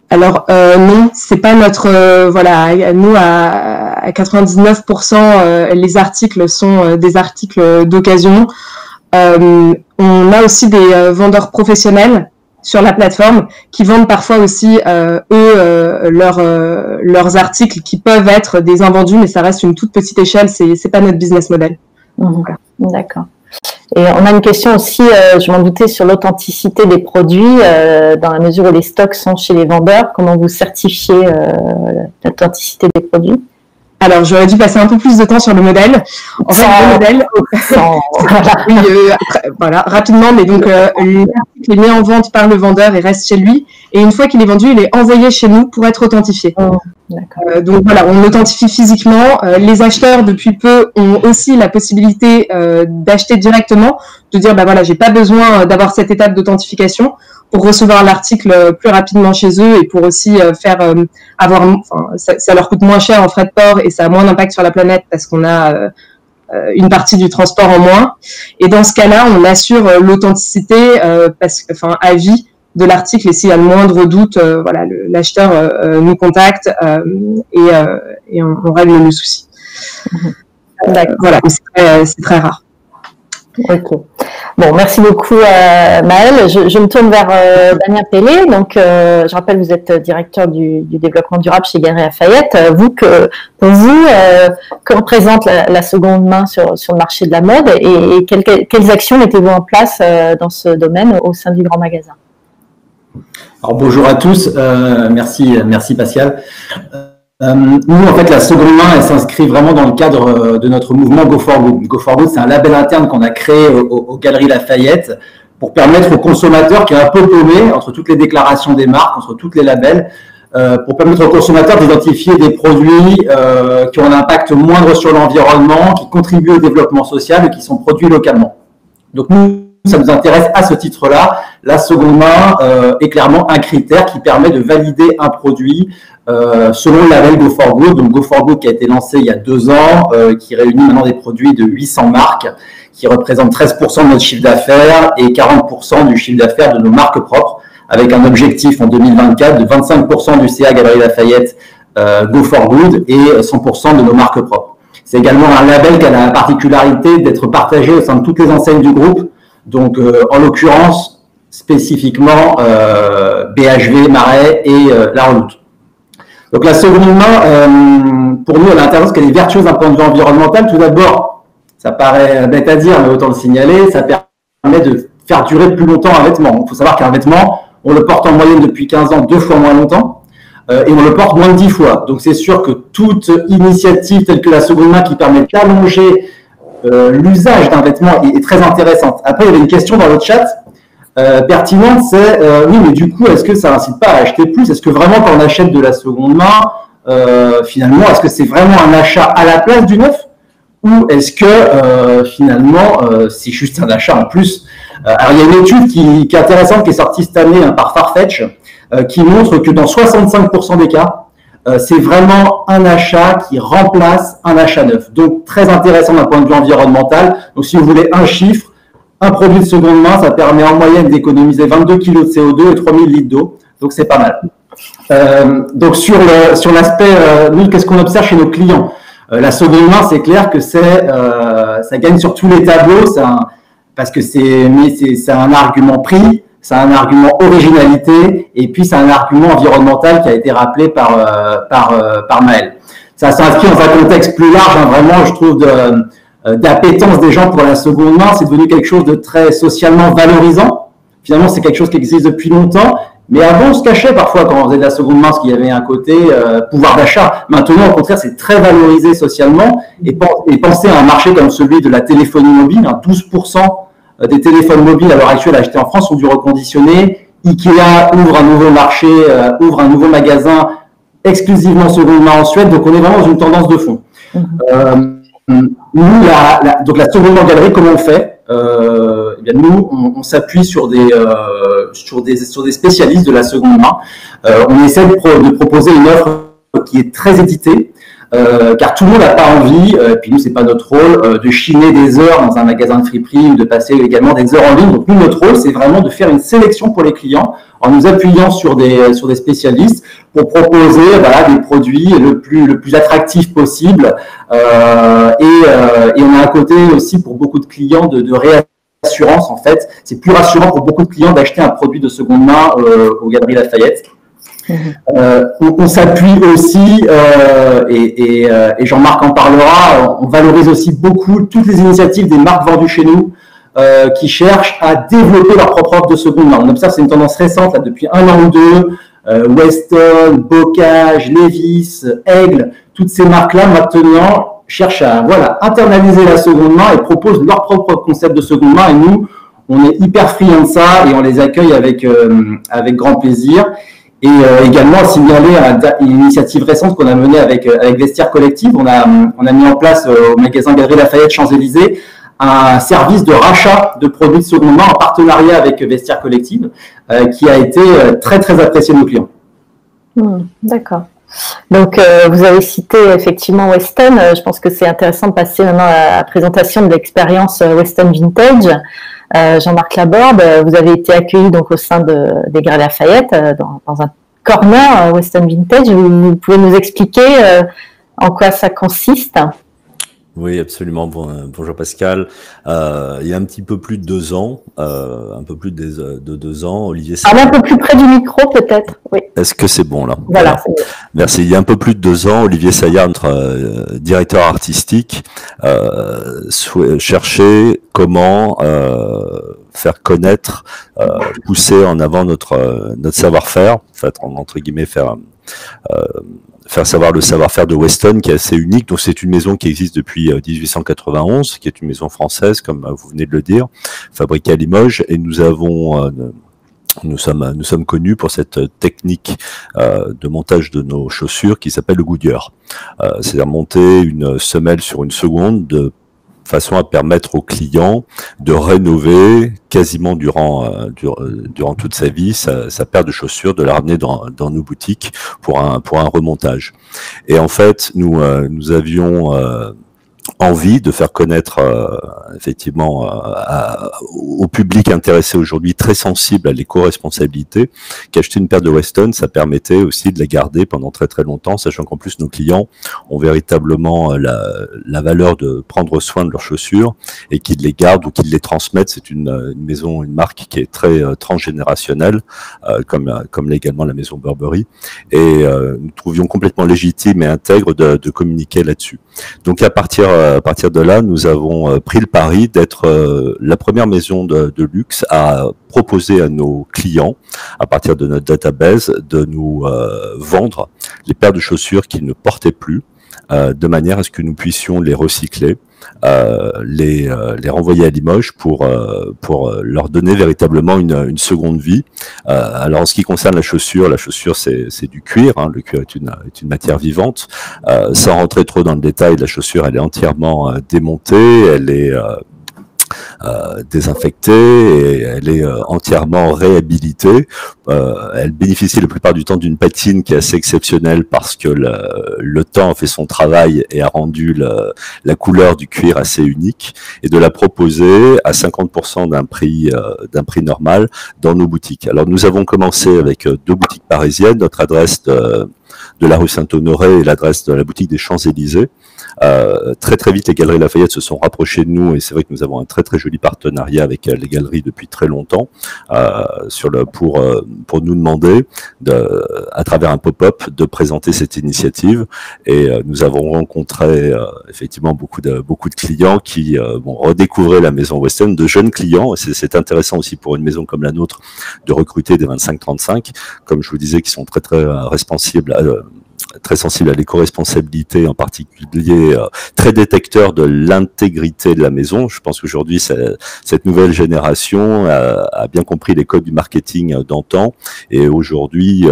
Alors, non, c'est pas notre... voilà, nous, à 99%, les articles sont des articles d'occasion. On a aussi des vendeurs professionnels sur la plateforme qui vendent parfois aussi leurs articles qui peuvent être des invendus, mais ça reste une toute petite échelle, c'est pas notre business model. Voilà. D'accord. Et on a une question aussi, je m'en doutais, sur l'authenticité des produits, dans la mesure où les stocks sont chez les vendeurs. Comment vous certifiez l'authenticité des produits? Alors, j'aurais dû passer un peu plus de temps sur le modèle. En fait, le modèle, oui, voilà, rapidement, mais donc l'article est mis en vente par le vendeur et reste chez lui. Et une fois qu'il est vendu, il est envoyé chez nous pour être authentifié. Donc voilà, on l'authentifie physiquement. Les acheteurs, depuis peu, ont aussi la possibilité d'acheter directement, de dire, bah voilà, j'ai pas besoin d'avoir cette étape d'authentification pour recevoir l'article plus rapidement chez eux et pour aussi ça leur coûte moins cher en frais de port et ça a moins d'impact sur la planète parce qu'on a une partie du transport en moins. Et dans ce cas-là, on assure l'authenticité à vie de l'article et s'il y a le moindre doute, voilà, l'acheteur nous contacte et on règle le souci. Voilà, c'est très rare. Ok. Bon, merci beaucoup Maëlle. Je me tourne vers Damien Pellet. Donc, je rappelle, vous êtes directeur du développement durable chez Galeries Lafayette. Pour vous, que représente la seconde main sur le marché de la mode et quelles actions mettez-vous en place dans ce domaine au sein du grand magasin? Alors bonjour à tous, merci Pascal. Nous, en fait, la seconde main, elle s'inscrit vraiment dans le cadre de notre mouvement Go for Good. Go for Good, c'est un label interne qu'on a créé aux Galeries Lafayette pour permettre aux consommateurs qui est un peu paumé entre toutes les déclarations des marques, entre tous les labels, pour permettre aux consommateurs d'identifier des produits qui ont un impact moindre sur l'environnement, qui contribuent au développement social et qui sont produits localement. Donc nous, ça nous intéresse à ce titre-là. La seconde main est clairement un critère qui permet de valider un produit selon le label Go for Good. Donc Go for Good qui a été lancé il y a 2 ans, qui réunit maintenant des produits de 800 marques, qui représentent 13% de notre chiffre d'affaires et 40% du chiffre d'affaires de nos marques propres, avec un objectif en 2024 de 25% du CA Galeries Lafayette Go for Good et 100% de nos marques propres. C'est également un label qui a la particularité d'être partagé au sein de toutes les enseignes du groupe. Donc, en l'occurrence, spécifiquement BHV, Marais et La Redoute. Donc, la seconde main, pour nous, elle est intéressante parce qu'elle est vertueuse d'un point de vue environnemental. Tout d'abord, ça paraît bête à dire, mais autant le signaler, ça permet de faire durer plus longtemps un vêtement. Il faut savoir qu'un vêtement, on le porte en moyenne depuis 15 ans 2 fois moins longtemps. Et on le porte moins de 10 fois. Donc, c'est sûr que toute initiative telle que la seconde main qui permet d'allonger l'usage d'un vêtement est très intéressante. Après, il y avait une question dans le chat pertinente, c'est oui, mais du coup, est-ce que ça incite pas à acheter plus? Est-ce que vraiment, quand on achète de la seconde main, finalement, est-ce que c'est vraiment un achat à la place du neuf? Ou est-ce que finalement, c'est juste un achat en plus? Alors, il y a une étude qui est intéressante, qui est sortie cette année par Farfetch, qui montre que dans 65% des cas, c'est vraiment un achat qui remplace un achat neuf. Donc, très intéressant d'un point de vue environnemental. Donc, si vous voulez un chiffre, un produit de seconde main, ça permet en moyenne d'économiser 22 kg de CO2 et 3000 litres d'eau. Donc, c'est pas mal. Donc, sur l'aspect, nous, qu'est-ce qu'on observe chez nos clients? La seconde main, c'est clair que ça gagne sur tous les tableaux, parce que c'est un argument prix, c'est un argument originalité, et puis c'est un argument environnemental qui a été rappelé par Maël. Ça s'inscrit dans un contexte plus large, vraiment, je trouve, d'appétence des gens pour la seconde main. C'est devenu quelque chose de très socialement valorisant. Finalement, c'est quelque chose qui existe depuis longtemps. Mais avant, on se cachait parfois quand on faisait de la seconde main, parce qu'il y avait un côté pouvoir d'achat. Maintenant, au contraire, c'est très valorisé socialement. Et penser à un marché comme celui de la téléphonie mobile, 12% des téléphones mobiles à l'heure actuelle achetés en France sont du reconditionné. Ikea ouvre un nouveau marché, ouvre un nouveau magasin exclusivement seconde main en Suède. Donc, on est vraiment dans une tendance de fond. Nous, donc la seconde main galerie, comment on fait? Eh bien, nous, on s'appuie sur des spécialistes de la seconde main. On essaie de proposer une offre qui est très éditée, car tout le monde n'a pas envie, et puis nous, c'est pas notre rôle, de chiner des heures dans un magasin de friperie ou de passer également des heures en ligne. Donc nous, notre rôle, c'est vraiment de faire une sélection pour les clients en nous appuyant sur des spécialistes pour proposer des produits le plus attractif possible. Et on a un côté aussi pour beaucoup de clients de réassurance, en fait. C'est plus rassurant pour beaucoup de clients d'acheter un produit de seconde main aux Galeries Lafayette. On s'appuie aussi, et Jean-Marc en parlera, on valorise aussi beaucoup toutes les initiatives des marques vendues chez nous qui cherchent à développer leur propre offre de seconde main. On observe, c'est une tendance récente, là, depuis 1 an ou 2, Weston, Bocage, Levi's, Aigle, toutes ces marques-là maintenant cherchent à internaliser la seconde main et proposent leur propre concept de seconde main. Et nous, on est hyper friands de ça et on les accueille avec grand plaisir. Et également à signaler une initiative récente qu'on a menée avec Vestiaire Collective. On a mis en place au magasin Galeries Lafayette Champs-Élysées un service de rachat de produits de seconde main en partenariat avec Vestiaire Collective, qui a été très très apprécié de nos clients. D'accord. Donc, vous avez cité effectivement Weston. Je pense que c'est intéressant de passer maintenant à la présentation de l'expérience Weston Vintage. Jean-Marc Laborde, vous avez été accueilli donc au sein des Galeries Lafayette dans un corner Weston Vintage. Vous pouvez nous expliquer en quoi ça consiste? Oui, absolument. Bonjour Pascal. Il y a un petit peu plus de 2 ans, un peu plus de 2 ans, Olivier Saillard. Un peu plus près du micro peut-être. Oui. Est-ce que c'est bon là? Voilà. Merci. Il y a un peu plus de 2 ans, Olivier Saillard, notre directeur artistique, cherchait comment faire connaître, pousser en avant notre savoir-faire, en fait, entre guillemets, faire savoir le savoir-faire de Weston, qui est assez unique. Donc c'est une maison qui existe depuis 1891, qui est une maison française, comme vous venez de le dire, fabriquée à Limoges, et nous sommes connus pour cette technique de montage de nos chaussures qui s'appelle le Goodyear. C'est-à-dire monter une semelle sur une seconde de façon à permettre aux clients de rénover quasiment durant toute sa vie sa paire de chaussures, de la ramener dans nos boutiques pour un remontage. Et en fait, nous avions envie de faire connaître effectivement au public intéressé aujourd'hui, très sensible à l'éco-responsabilité, qu'acheter une paire de Weston, ça permettait aussi de la garder pendant très très longtemps, sachant qu'en plus nos clients ont véritablement la valeur de prendre soin de leurs chaussures et qu'ils les gardent ou qu'ils les transmettent. C'est une maison, une marque qui est très transgénérationnelle, comme également la maison Burberry, et nous trouvions complètement légitime et intègre de communiquer là-dessus. Donc à partir de là, nous avons pris le pari d'être la première maison de luxe à proposer à nos clients, à partir de notre database, de nous vendre les paires de chaussures qu'ils ne portaient plus, de manière à ce que nous puissions les recycler, les renvoyer à Limoges pour leur donner véritablement une seconde vie. Alors en ce qui concerne la chaussure c'est du cuir, hein, le cuir est une matière vivante. Sans rentrer trop dans le détail, la chaussure elle est entièrement démontée, elle est désinfectée et elle est entièrement réhabilitée. Elle bénéficie la plupart du temps d'une patine qui est assez exceptionnelle parce que le temps a fait son travail et a rendu la couleur du cuir assez unique, et de la proposer à 50% d'un prix normal dans nos boutiques. Alors nous avons commencé avec 2 boutiques parisiennes, notre adresse de la rue Saint-Honoré et l'adresse de la boutique des Champs-Élysées. Très très vite, les Galeries Lafayette se sont rapprochées de nous, et c'est vrai que nous avons un très très joli partenariat avec les galeries depuis très longtemps pour nous demander à travers un pop-up de présenter cette initiative, et nous avons rencontré effectivement beaucoup de clients qui vont redécouvrir la maison Weston, de jeunes clients. C'est intéressant aussi pour une maison comme la nôtre de recruter des 25-35, comme je vous disais, qui sont très très responsables, très sensible à l'éco-responsabilité, en particulier très détecteur de l'intégrité de la maison. Je pense qu'aujourd'hui, cette nouvelle génération a bien compris les codes du marketing d'antan, et aujourd'hui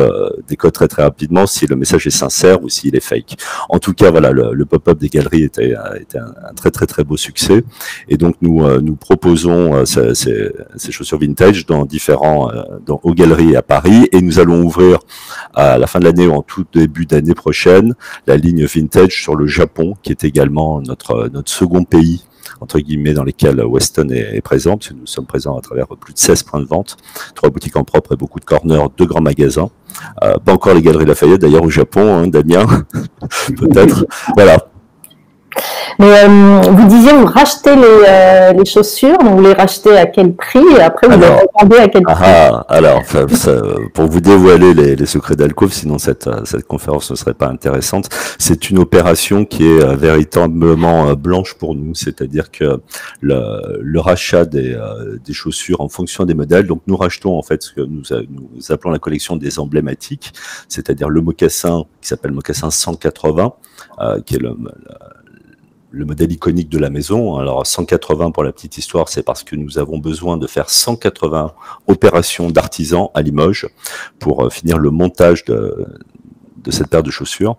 décode très très rapidement si le message est sincère ou s'il est fake. En tout cas, voilà, le pop-up des galeries était un très très très beau succès, et donc nous proposons ces chaussures vintage aux galeries à Paris, et nous allons ouvrir à la fin de l'année ou en tout début d'année prochaine la ligne vintage sur le Japon, qui est également notre second pays entre guillemets dans lesquels Weston est présent, parce que nous sommes présents à travers plus de 16 points de vente, 3 boutiques en propre et beaucoup de corners, 2 grands magasins. Pas encore les Galeries Lafayette d'ailleurs au Japon, hein, Damien, peut-être. Voilà. Mais vous disiez, vous rachetez les chaussures, donc vous les rachetez à quel prix, et après vous les revendez à quel prix? Alors, pour vous dévoiler les secrets d'Alcove, sinon cette conférence ne serait pas intéressante, c'est une opération qui est véritablement blanche pour nous, c'est-à-dire que le rachat des chaussures en fonction des modèles, donc nous rachetons en fait ce que nous appelons la collection des emblématiques, c'est-à-dire le mocassin qui s'appelle mocassin 180, qui est le modèle iconique de la maison. Alors 180 pour la petite histoire, c'est parce que nous avons besoin de faire 180 opérations d'artisans à Limoges pour finir le montage de cette paire de chaussures.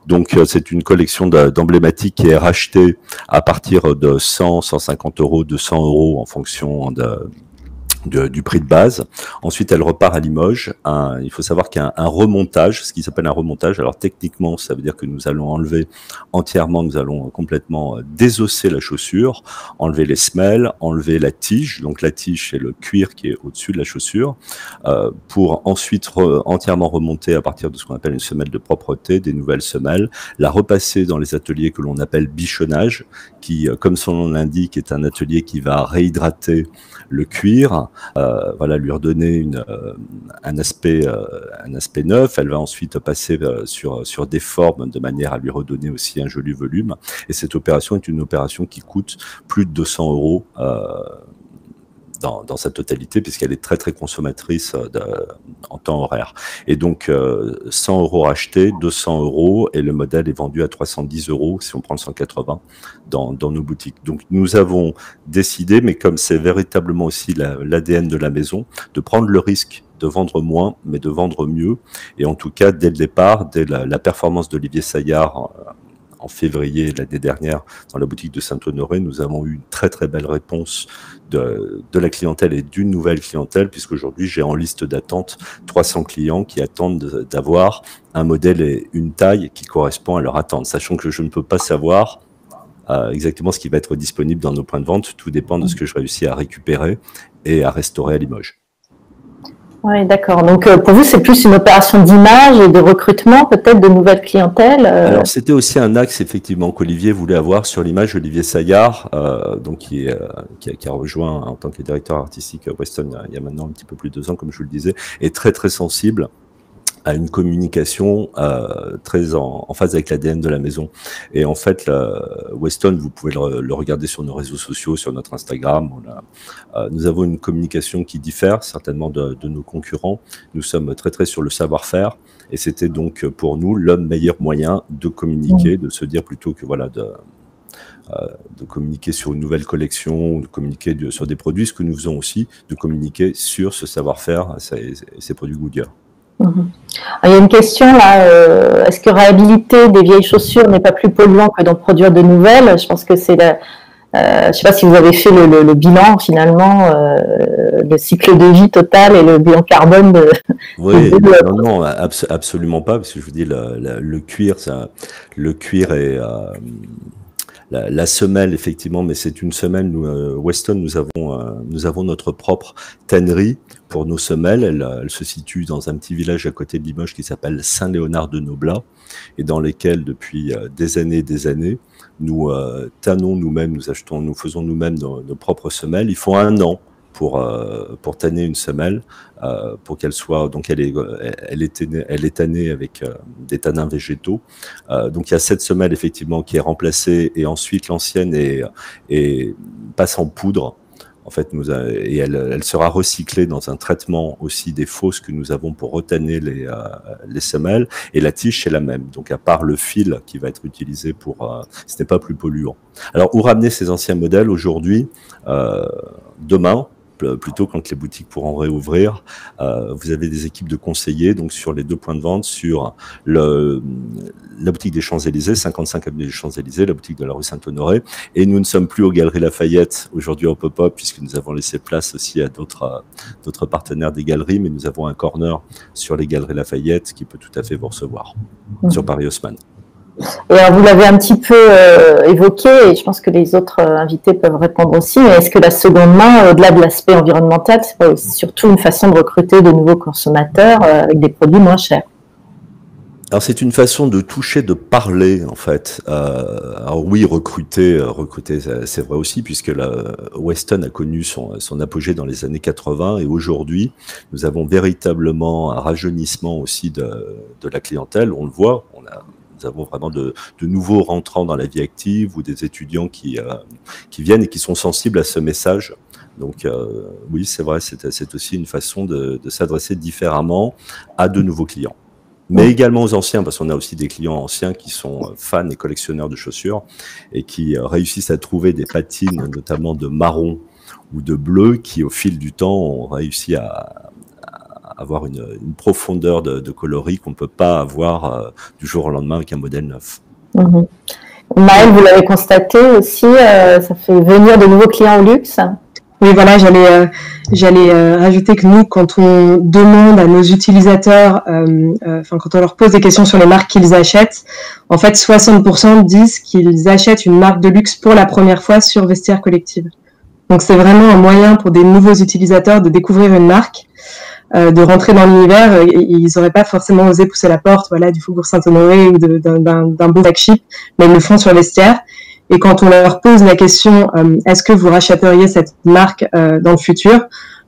Donc c'est une collection d'emblématiques qui est rachetée à partir de 100, 150 euros, 200 euros en fonction du prix de base. Ensuite, elle repart à Limoges. Il faut savoir qu'il y a un remontage, ce qui s'appelle un remontage. Alors techniquement, ça veut dire que nous allons enlever entièrement, nous allons complètement désosser la chaussure, enlever les semelles, enlever la tige. Donc la tige, c'est le cuir qui est au-dessus de la chaussure, pour ensuite entièrement remonter à partir de ce qu'on appelle une semelle de propreté, des nouvelles semelles, la repasser dans les ateliers que l'on appelle bichonnage, qui, comme son nom l'indique, est un atelier qui va réhydrater le cuir, voilà, lui redonner un aspect neuf. Elle va ensuite passer sur des formes de manière à lui redonner aussi un joli volume. Et cette opération est une opération qui coûte plus de 200 euros dans sa totalité, puisqu'elle est très très consommatrice en temps horaire. Et donc 100 euros rachetés, 200 euros, et le modèle est vendu à 310 euros si on prend le 180 dans nos boutiques. Donc nous avons décidé, mais comme c'est véritablement aussi l'ADN de la maison, de prendre le risque de vendre moins, mais de vendre mieux. Et en tout cas, dès le départ, dès la performance d'Olivier Saillard en février l'année dernière dans la boutique de Saint-Honoré, nous avons eu une très très belle réponse de la clientèle et d'une nouvelle clientèle, puisqu'aujourd'hui j'ai en liste d'attente 300 clients qui attendent d'avoir un modèle et une taille qui correspond à leur attente, sachant que je ne peux pas savoir exactement ce qui va être disponible dans nos points de vente. Tout dépend de ce que je réussis à récupérer et à restaurer à Limoges. Oui, d'accord. Donc, pour vous, c'est plus une opération d'image et de recrutement, peut-être, de nouvelles clientèles Alors, c'était aussi un axe, effectivement, qu'Olivier voulait avoir sur l'image. Olivier Saillard, donc, qui a rejoint en tant que directeur artistique Weston il y a maintenant un petit peu plus de 2 ans, comme je vous le disais, est très, très sensible à une communication très en phase avec l'ADN de la maison. Et en fait, Weston, vous pouvez le regarder sur nos réseaux sociaux, sur notre Instagram. Nous avons une communication qui diffère certainement de nos concurrents. Nous sommes très très sur le savoir-faire. Et c'était donc pour nous le meilleur moyen de communiquer, de se dire plutôt que voilà de communiquer sur une nouvelle collection, ou de communiquer sur des produits, ce que nous faisons aussi, de communiquer sur ce savoir-faire et ces produits Goodyear. Il y a une question là, est-ce que réhabiliter des vieilles chaussures n'est pas plus polluant que d'en produire de nouvelles? Je pense que c'est je ne sais pas si vous avez fait le bilan finalement, le cycle de vie total et le bilan carbone de. Oui, non, absolument pas, parce que je vous dis le cuir, le cuir est la semelle, effectivement, mais c'est une semelle. Nous, Weston, nous avons notre propre tannerie pour nos semelles. Elle se situe dans un petit village à côté de Limoges qui s'appelle Saint-Léonard-de-Noblat, et dans lesquels, depuis des années, nous tannons nous-mêmes, nous faisons nous-mêmes nos propres semelles. Il faut 1 an pour tanner une semelle, pour qu'elle soit, donc elle est tannée avec des tanins végétaux. Donc il y a cette semelle effectivement qui est remplacée, et ensuite l'ancienne passe en poudre. En fait, et elle sera recyclée dans un traitement aussi des fosses que nous avons pour retanner les semelles. Et la tige, c'est la même. Donc, à part le fil qui va être utilisé ce n'est pas plus polluant. Alors, où ramener ces anciens modèles aujourd'hui, demain, plutôt quand les boutiques pourront réouvrir, vous avez des équipes de conseillers donc sur les 2 points de vente, sur la boutique des Champs-Élysées, 55 avenue des Champs-Élysées, la boutique de la rue Saint-Honoré, et nous ne sommes plus aux Galeries Lafayette aujourd'hui au pop-up, puisque nous avons laissé place aussi à d'autres partenaires des galeries, mais nous avons un corner sur les Galeries Lafayette qui peut tout à fait vous recevoir sur Paris Haussmann. Et alors, vous l'avez un petit peu évoqué, et je pense que les autres invités peuvent répondre aussi, mais est-ce que la seconde main, au-delà de l'aspect environnemental, c'est surtout une façon de recruter de nouveaux consommateurs avec des produits moins chers? Alors c'est une façon de toucher, de parler en fait. Alors oui, recruter, c'est vrai aussi, puisque Weston a connu son apogée dans les années 80, et aujourd'hui nous avons véritablement un rajeunissement aussi de la clientèle. On le voit, nous avons vraiment de nouveaux rentrants dans la vie active, ou des étudiants qui viennent et qui sont sensibles à ce message. Donc oui, c'est vrai, c'est aussi une façon de s'adresser différemment à de nouveaux clients. Mais également aux anciens, parce qu'on a aussi des clients anciens qui sont fans et collectionneurs de chaussures et qui réussissent à trouver des patines, notamment de marron ou de bleu, qui au fil du temps ont réussi à avoir une profondeur de coloris qu'on ne peut pas avoir du jour au lendemain avec un modèle neuf. Maëlle, vous l'avez constaté aussi, ça fait venir de nouveaux clients au luxe? Oui, voilà, j'allais rajouter que nous, quand on demande à nos utilisateurs, quand on leur pose des questions sur les marques qu'ils achètent, en fait, 60% disent qu'ils achètent une marque de luxe pour la première fois sur Vestiaire Collective. Donc, c'est vraiment un moyen pour des nouveaux utilisateurs de découvrir une marque, de rentrer dans l'univers. Ils n'auraient pas forcément osé pousser la porte, voilà, du Faubourg Saint-Honoré ou d'un beau flagship, mais ils le font sur Vestiaire. Et quand on leur pose la question, est-ce que vous rachèteriez cette marque dans le futur,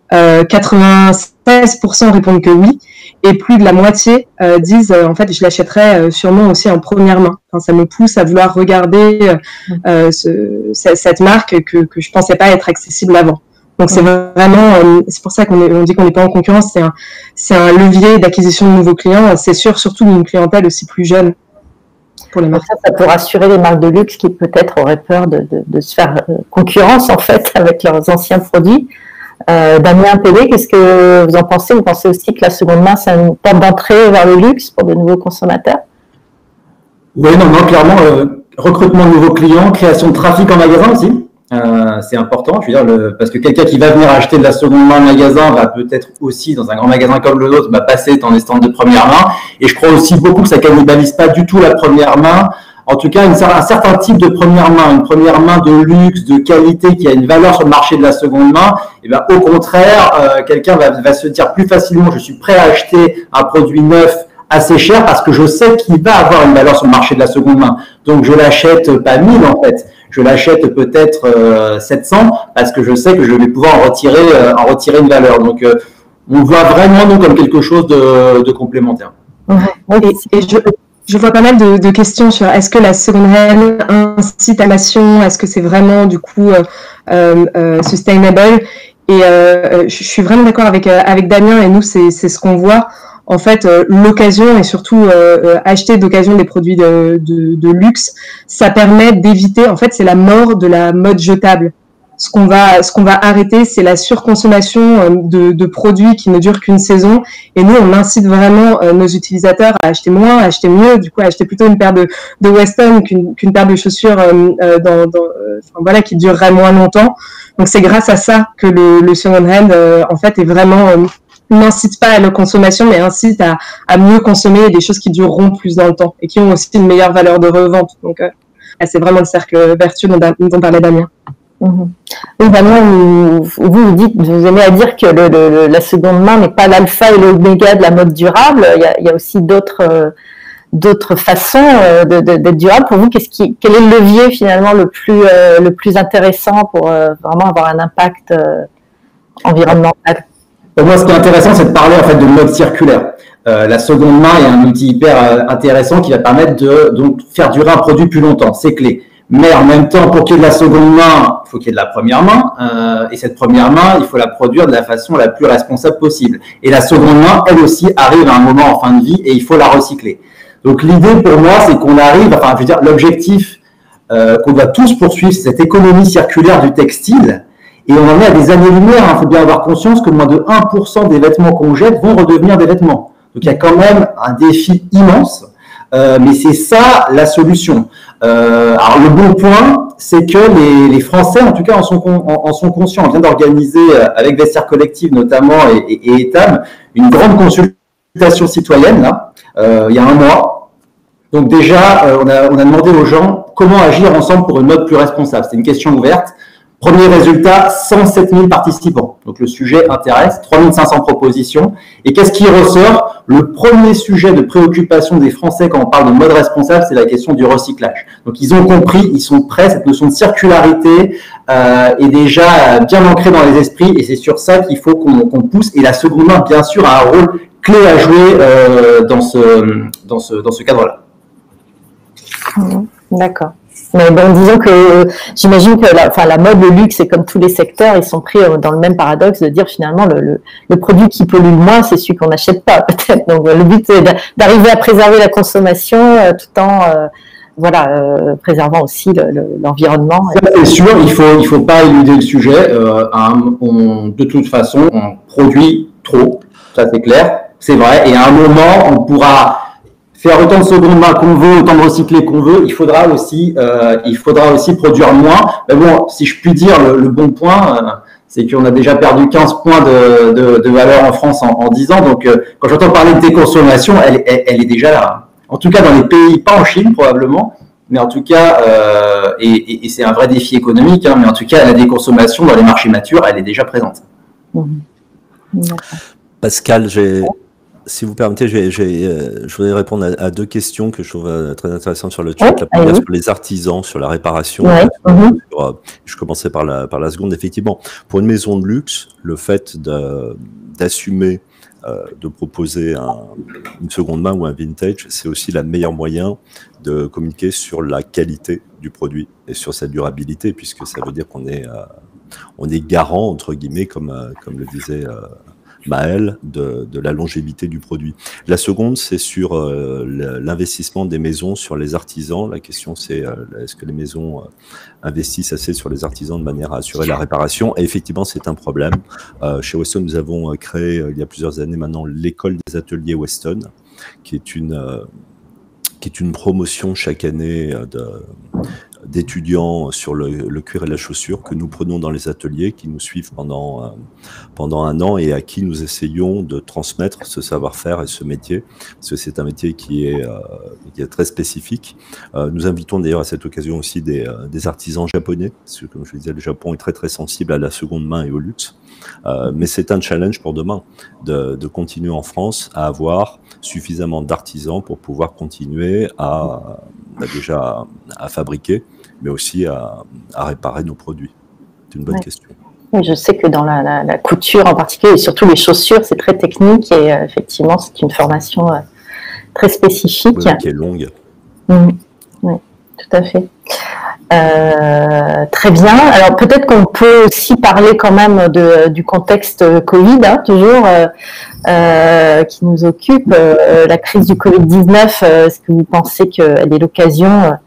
96% répondent que oui, et plus de la moitié disent, en fait, je l'achèterais sûrement aussi en première main. Enfin, ça me pousse à vouloir regarder cette marque que je pensais pas être accessible avant. Donc c'est vraiment, c'est pour ça qu'on dit qu'on n'est pas en concurrence. C'est un levier d'acquisition de nouveaux clients. C'est sûr, surtout d'une clientèle aussi plus jeune. Pour les marques. Ça peut rassurer les marques de luxe qui peut-être auraient peur de se faire concurrence en fait avec leurs anciens produits. Damien Pelé, qu'est-ce que vous en pensez? Vous pensez aussi que la seconde main, c'est une porte d'entrée vers le luxe pour de nouveaux consommateurs? Oui, non, clairement, recrutement de nouveaux clients, création de trafic en magasin aussi. C'est important, je veux dire, parce que quelqu'un qui va venir acheter de la seconde main en magasin va peut-être aussi, dans un grand magasin comme le nôtre, passer dans des stands de première main. Et je crois aussi beaucoup que ça cannibalise pas du tout la première main. En tout cas, un certain type de première main, une première main de luxe, de qualité, qui a une valeur sur le marché de la seconde main, et ben, au contraire, quelqu'un va se dire plus facilement, je suis prêt à acheter un produit neuf assez cher parce que je sais qu'il va avoir une valeur sur le marché de la seconde main. Donc, je l'achète pas 1000 en fait. Je l'achète peut-être 700 parce que je sais que je vais pouvoir en retirer une valeur. Donc, on voit vraiment nous comme quelque chose de complémentaire. Et je vois pas mal de questions sur est-ce que la seconde main incite à l'innovation, est-ce que c'est vraiment du coup sustainable. Et je suis vraiment d'accord avec Damien, et nous c'est ce qu'on voit. En fait, l'occasion et surtout acheter d'occasion des produits de luxe, ça permet d'éviter. En fait, c'est la mort de la mode jetable. Ce qu'on va arrêter, c'est la surconsommation de produits qui ne durent qu'une saison. Et nous, on incite vraiment nos utilisateurs à acheter moins, à acheter mieux. Du coup, à acheter plutôt une paire de Weston qu'une paire de chaussures voilà, qui durerait moins longtemps. Donc, c'est grâce à ça que le second hand, en fait, est vraiment n'incite pas à la consommation, mais incite à mieux consommer des choses qui dureront plus dans le temps et qui ont aussi une meilleure valeur de revente. Donc, c'est vraiment le cercle vertueux dont parlait Damien. Oui, Damien, vous aimez à dire que la seconde main n'est pas l'alpha et l'oméga de la mode durable. Il y a aussi d'autres façons d'être durable. Pour vous, quel est le levier finalement le plus intéressant pour vraiment avoir un impact environnemental? Moi, ce qui est intéressant, c'est de parler en fait de mode circulaire. La seconde main est un outil hyper intéressant qui va permettre de donc faire durer un produit plus longtemps. C'est clé. Mais en même temps, pour qu'il y ait de la seconde main, il faut qu'il y ait de la première main. Et cette première main, il faut la produire de la façon la plus responsable possible. Et la seconde main, elle aussi, arrive à un moment en fin de vie et il faut la recycler. Donc l'idée pour moi, c'est qu'on arrive, enfin, je veux dire, l'objectif qu'on doit tous poursuivre, c'est cette économie circulaire du textile. Et on en est à des années-lumière. Il faut bien avoir conscience que moins de 1% des vêtements qu'on jette vont redevenir des vêtements. Donc il y a quand même un défi immense. Mais c'est ça la solution. Alors le bon point, c'est que les Français, en tout cas, en sont conscients. On vient d'organiser avec Vestiaire Collective notamment et Etam une grande consultation citoyenne là, il y a un mois. Donc déjà, on a demandé aux gens comment agir ensemble pour une mode plus responsable. C'est une question ouverte. Premier résultat, 107 000 participants. Donc le sujet intéresse, 3 500 propositions. Et qu'est-ce qui ressort? Le premier sujet de préoccupation des Français quand on parle de mode responsable, c'est la question du recyclage. Donc ils ont compris, ils sont prêts, cette notion de circularité est déjà bien ancrée dans les esprits et c'est sur ça qu'il faut qu'on pousse. Et la seconde main, bien sûr, a un rôle clé à jouer dans ce cadre-là. D'accord. Mais bon, disons que j'imagine que la mode, le luxe, et comme tous les secteurs, ils sont pris dans le même paradoxe de dire finalement le produit qui pollue le moins, c'est celui qu'on n'achète pas peut-être. Donc le but c'est d'arriver à préserver la consommation tout en préservant aussi l'environnement. C'est sûr, il faut pas éluder le sujet. De toute façon, on produit trop, ça c'est clair, c'est vrai. Et à un moment, on pourra faire autant de seconde main qu'on veut, autant de recycler qu'on veut, il faudra aussi produire moins. Mais bon, si je puis dire, le bon point, c'est qu'on a déjà perdu 15 points de valeur en France en 10 ans. Donc, quand j'entends parler de déconsommation, elle est déjà là. En tout cas, dans les pays, pas en Chine probablement, mais en tout cas, et c'est un vrai défi économique, mais en tout cas, la déconsommation dans les marchés matures, elle est déjà présente. Pascal, si vous permettez, je voudrais répondre à deux questions que je trouve très intéressantes sur le chat. La première sur les artisans, sur la réparation. Je commençais par la seconde. Effectivement, pour une maison de luxe, le fait d'assumer de proposer une seconde main ou un vintage, c'est aussi le meilleur moyen de communiquer sur la qualité du produit et sur sa durabilité, puisque ça veut dire qu'on est garant, entre guillemets, comme le disait Maël, de la longévité du produit. La seconde, c'est sur l'investissement des maisons sur les artisans. La question, c'est est-ce que les maisons investissent assez sur les artisans de manière à assurer la réparation? Et effectivement, c'est un problème. Chez Weston, nous avons créé il y a plusieurs années maintenant l'école des ateliers Weston, qui est qui est une promotion chaque année d'étudiants sur le cuir et la chaussure que nous prenons dans les ateliers, qui nous suivent pendant un an et à qui nous essayons de transmettre ce savoir-faire et ce métier, parce que c'est un métier qui est très spécifique. Nous invitons d'ailleurs à cette occasion aussi des artisans japonais, parce que comme je le disais, le Japon est très très sensible à la seconde main et au luxe. Mais c'est un challenge pour demain de continuer en France à avoir suffisamment d'artisans pour pouvoir continuer déjà à fabriquer, mais aussi à réparer nos produits. C'est une bonne question. Oui, je sais que dans la couture en particulier, et surtout les chaussures, c'est très technique et effectivement, c'est une formation très spécifique. Oui, qui est longue. Oui, tout à fait. Très bien. Alors peut-être qu'on peut aussi parler quand même du contexte Covid, toujours, qui nous occupe. La crise du Covid-19, est-ce que vous pensez qu'elle est l'occasion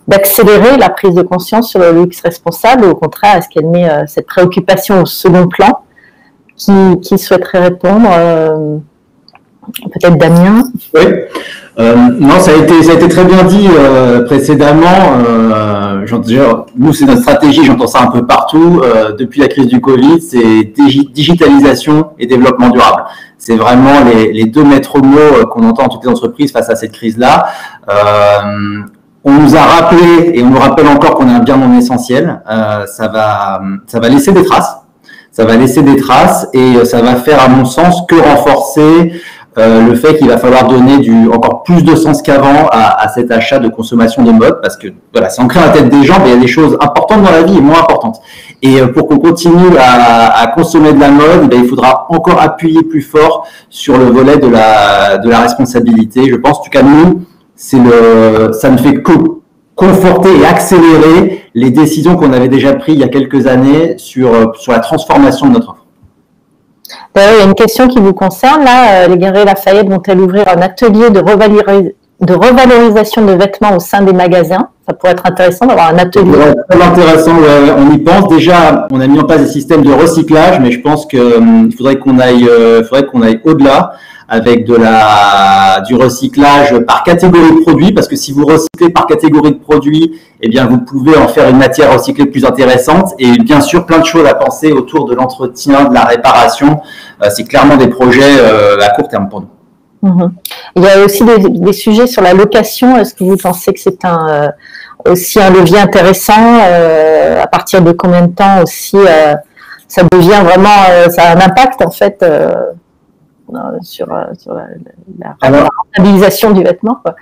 d'accélérer la prise de conscience sur le luxe responsable, ou au contraire, est-ce qu'elle met cette préoccupation au second plan? Qui souhaiterait répondre? Peut-être Damien. Oui. Non, ça a été très bien dit précédemment. Nous, c'est notre stratégie, j'entends ça un peu partout. Depuis la crise du Covid, c'est digitalisation et développement durable. C'est vraiment les deux maîtres mots qu'on entend dans toutes les entreprises face à cette crise-là. On nous a rappelé, et on nous rappelle encore qu'on est bien non essentiel. Ça va laisser des traces. Ça va laisser des traces et ça va faire, à mon sens, que renforcer le fait qu'il va falloir donner encore plus de sens qu'avant à cet achat de consommation de mode, parce que voilà, c'est ancré dans la tête des gens, mais il y a des choses importantes dans la vie et moins importantes. Et pour qu'on continue à consommer de la mode, il faudra encore appuyer plus fort sur le volet de la responsabilité. Je pense, en tout cas, nous, ça ne fait que conforter et accélérer les décisions qu'on avait déjà prises il y a quelques années sur la transformation de notre offre. D'ailleurs, il y a une question qui vous concerne. Là, les Galeries Lafayette vont-elles ouvrir un atelier de revalorisation de vêtements au sein des magasins? Ça pourrait être intéressant d'avoir un atelier. Ouais, très intéressant, on y pense. Déjà, on a mis en place des systèmes de recyclage, mais je pense qu'il faudrait qu'on aille au-delà avec du recyclage par catégorie de produits, parce que si vous recyclez par catégorie de produits, eh bien, vous pouvez en faire une matière recyclée plus intéressante, et bien sûr, plein de choses à penser autour de l'entretien, de la réparation. C'est clairement des projets à court terme pour nous. Mmh. Il y a aussi des sujets sur la location. Est-ce que vous pensez que c'est aussi un levier intéressant? À partir de combien de temps aussi ça devient vraiment, ça a un impact en fait sur la rentabilisation du vêtement, quoi.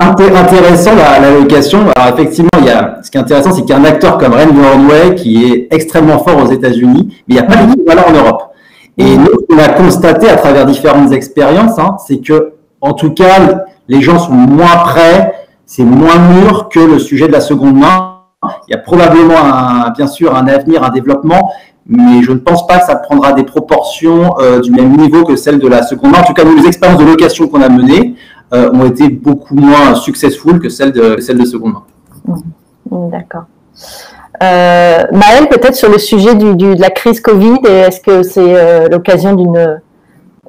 Intéressant la location. Alors effectivement, ce qui est intéressant, c'est qu'il y a un acteur comme Rainbow Runway qui est extrêmement fort aux États-Unis, mais il n'y a pas d'équivalent en Europe. Et nous, ce qu'on a constaté à travers différentes expériences, c'est que, en tout cas, les gens sont moins prêts, c'est moins mûr que le sujet de la seconde main. Il y a probablement bien sûr un avenir, un développement, mais je ne pense pas que ça prendra des proportions du même niveau que celle de la seconde main. En tout cas, nos expériences de location qu'on a menées ont été beaucoup moins successful que celles de seconde main. D'accord. Maëlle, peut-être sur le sujet de la crise Covid, est-ce que c'est l'occasion d'une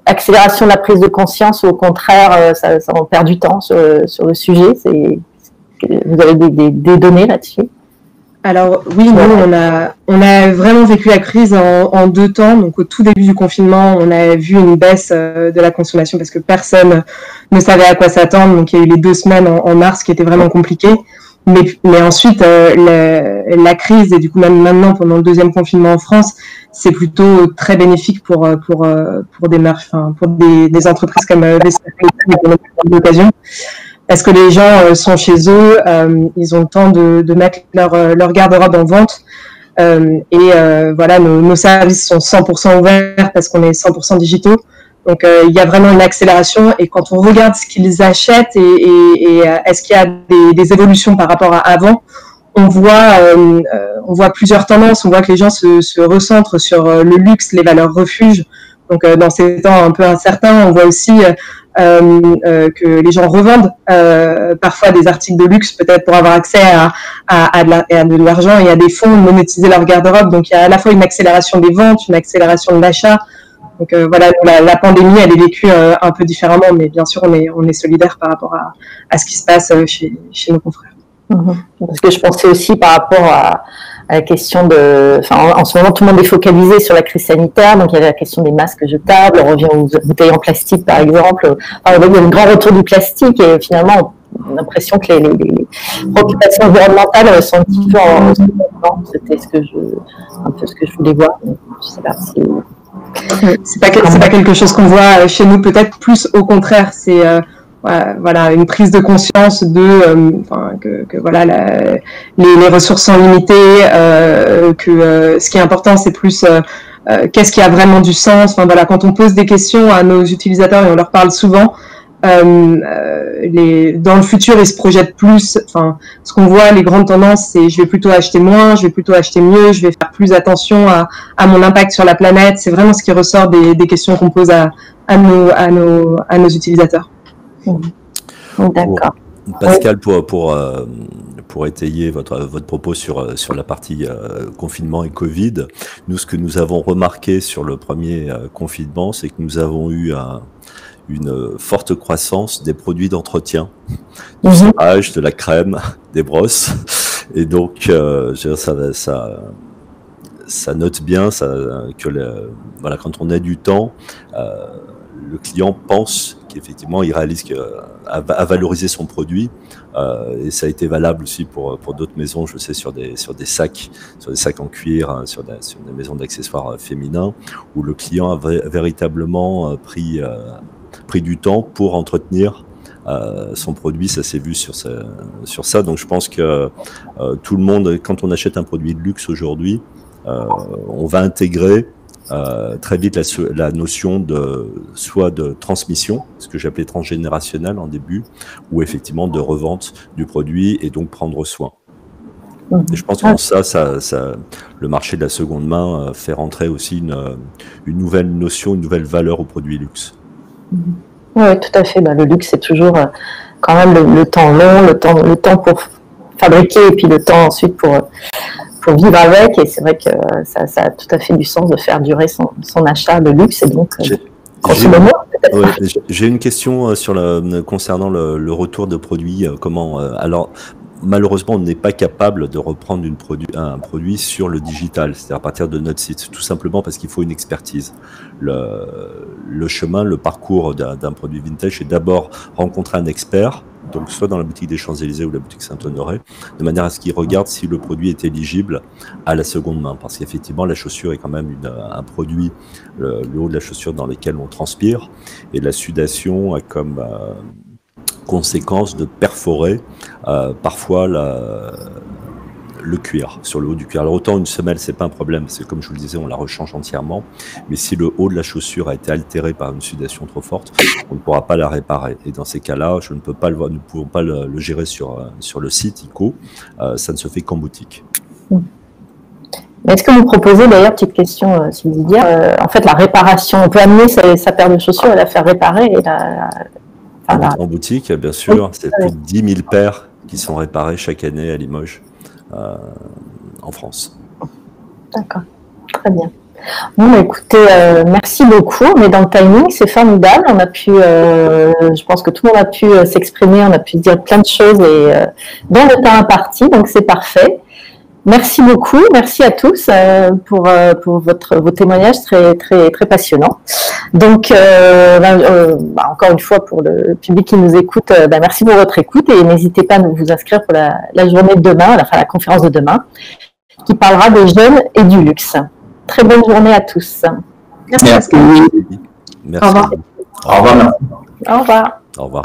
accélération de la prise de conscience, ou au contraire, ça en perd du temps sur le sujet? Vous avez des données là-dessus? Alors oui, nous, on a vraiment vécu la crise en deux temps. Donc au tout début du confinement, on a vu une baisse de la consommation parce que personne ne savait à quoi s'attendre. Donc il y a eu les 2 semaines en mars qui étaient vraiment compliquées. Mais ensuite, la crise, et du coup même maintenant pendant le 2e confinement en France, c'est plutôt très bénéfique pour des entreprises comme l'occasion. Parce que les gens sont chez eux, ils ont le temps de mettre leur garde-robe en vente. Voilà, nos services sont 100% ouverts parce qu'on est 100% digitaux. Donc, il y a vraiment une accélération. Et quand on regarde ce qu'ils achètent et est-ce qu'il y a des évolutions par rapport à avant, on voit plusieurs tendances. On voit que les gens se recentrent sur le luxe, les valeurs refuges. Donc, dans ces temps un peu incertains, on voit aussi que les gens revendent parfois des articles de luxe, peut-être pour avoir accès à de l'argent et à des fonds, monétiser leur garde-robe. Donc, il y a à la fois une accélération des ventes, une accélération de l'achat. Donc voilà, la pandémie, elle est vécue un peu différemment, mais bien sûr, on est solidaire par rapport à ce qui se passe chez nos confrères. Parce que je pensais aussi par rapport à la question de... Enfin, en ce moment, tout le monde est focalisé sur la crise sanitaire, donc il y a la question des masques jetables, on revient aux bouteilles en plastique, par exemple. Enfin, il y a un grand retour du plastique et finalement, on a l'impression que les préoccupations environnementales sont un petit peu en second plan. C'était un peu ce que je voulais voir. Mais je sais pas si... C'est pas quelque chose qu'on voit chez nous, peut-être plus au contraire. C'est voilà, une prise de conscience que voilà, les ressources sont limitées, que ce qui est important, c'est plus qu'est-ce qui a vraiment du sens. Enfin voilà, quand on pose des questions à nos utilisateurs et on leur parle souvent, dans le futur, ils se projettent plus. Enfin, ce qu'on voit, les grandes tendances, c'est je vais plutôt acheter moins, je vais plutôt acheter mieux, je vais faire plus attention à mon impact sur la planète. C'est vraiment ce qui ressort des questions qu'on pose à nos utilisateurs. D'accord. Pascal, pour étayer votre propos sur la partie confinement et Covid, nous, ce que nous avons remarqué sur le premier confinement, c'est que nous avons eu une forte croissance des produits d'entretien, du lavage, de la crème, des brosses, et donc ça note bien que voilà, quand on a du temps, le client pense qu'effectivement il réalise à valoriser son produit, et ça a été valable aussi pour d'autres maisons, je sais, sur des sacs en cuir, sur des maisons d'accessoires féminins, où le client a véritablement pris du temps pour entretenir son produit. Ça s'est vu sur ça. Donc je pense que tout le monde, quand on achète un produit de luxe aujourd'hui, on va intégrer très vite la notion soit de transmission, ce que j'appelais transgénérationnel en début, ou effectivement de revente du produit, et donc prendre soin. Et je pense que ça, le marché de la seconde main fait rentrer aussi une nouvelle notion, une nouvelle valeur au produit luxe. Oui, tout à fait. Le luxe, c'est toujours quand même le temps long, le temps pour fabriquer, et puis le temps ensuite pour vivre avec. Et c'est vrai que ça a tout à fait du sens de faire durer son achat de luxe. Et donc, j'ai une question concernant le retour de produits. Alors, malheureusement, on n'est pas capable de reprendre un produit sur le digital, c'est-à-dire à partir de notre site, tout simplement parce qu'il faut une expertise. Le chemin, le parcours d'un produit vintage, c'est d'abord rencontrer un expert, donc soit dans la boutique des Champs-Élysées ou la boutique Saint-Honoré, de manière à ce qu'il regarde si le produit est éligible à la seconde main, parce qu'effectivement, la chaussure est quand même un produit, le haut de la chaussure dans lequel on transpire, et la sudation a comme conséquence de perforer parfois le cuir, sur le haut du cuir. Alors autant une semelle, c'est pas un problème, parce que comme je vous le disais, on la rechange entièrement, mais si le haut de la chaussure a été altéré par une sudation trop forte, on ne pourra pas la réparer. Et dans ces cas-là, nous ne pouvons pas le gérer sur le site ICO, ça ne se fait qu'en boutique. Est-ce que vous proposez, d'ailleurs, petite question, Sylvia, en fait, la réparation, on peut amener sa paire de chaussures et la faire réparer et en boutique, bien sûr, c'est plus de 10 000 paires qui sont réparées chaque année à Limoges, en France. D'accord, très bien. Bon, écoutez, merci beaucoup. On est dans le timing, c'est formidable. On a pu, je pense que tout le monde a pu s'exprimer, on a pu dire plein de choses et dans le temps imparti, donc c'est parfait. Merci beaucoup, merci à tous pour vos témoignages très très très passionnants. Donc encore une fois pour le public qui nous écoute, merci pour votre écoute et n'hésitez pas à vous inscrire pour la journée de demain, la conférence de demain, qui parlera des jeunes et du luxe. Très bonne journée à tous. Merci. Au revoir. Au revoir. Au revoir. Au revoir.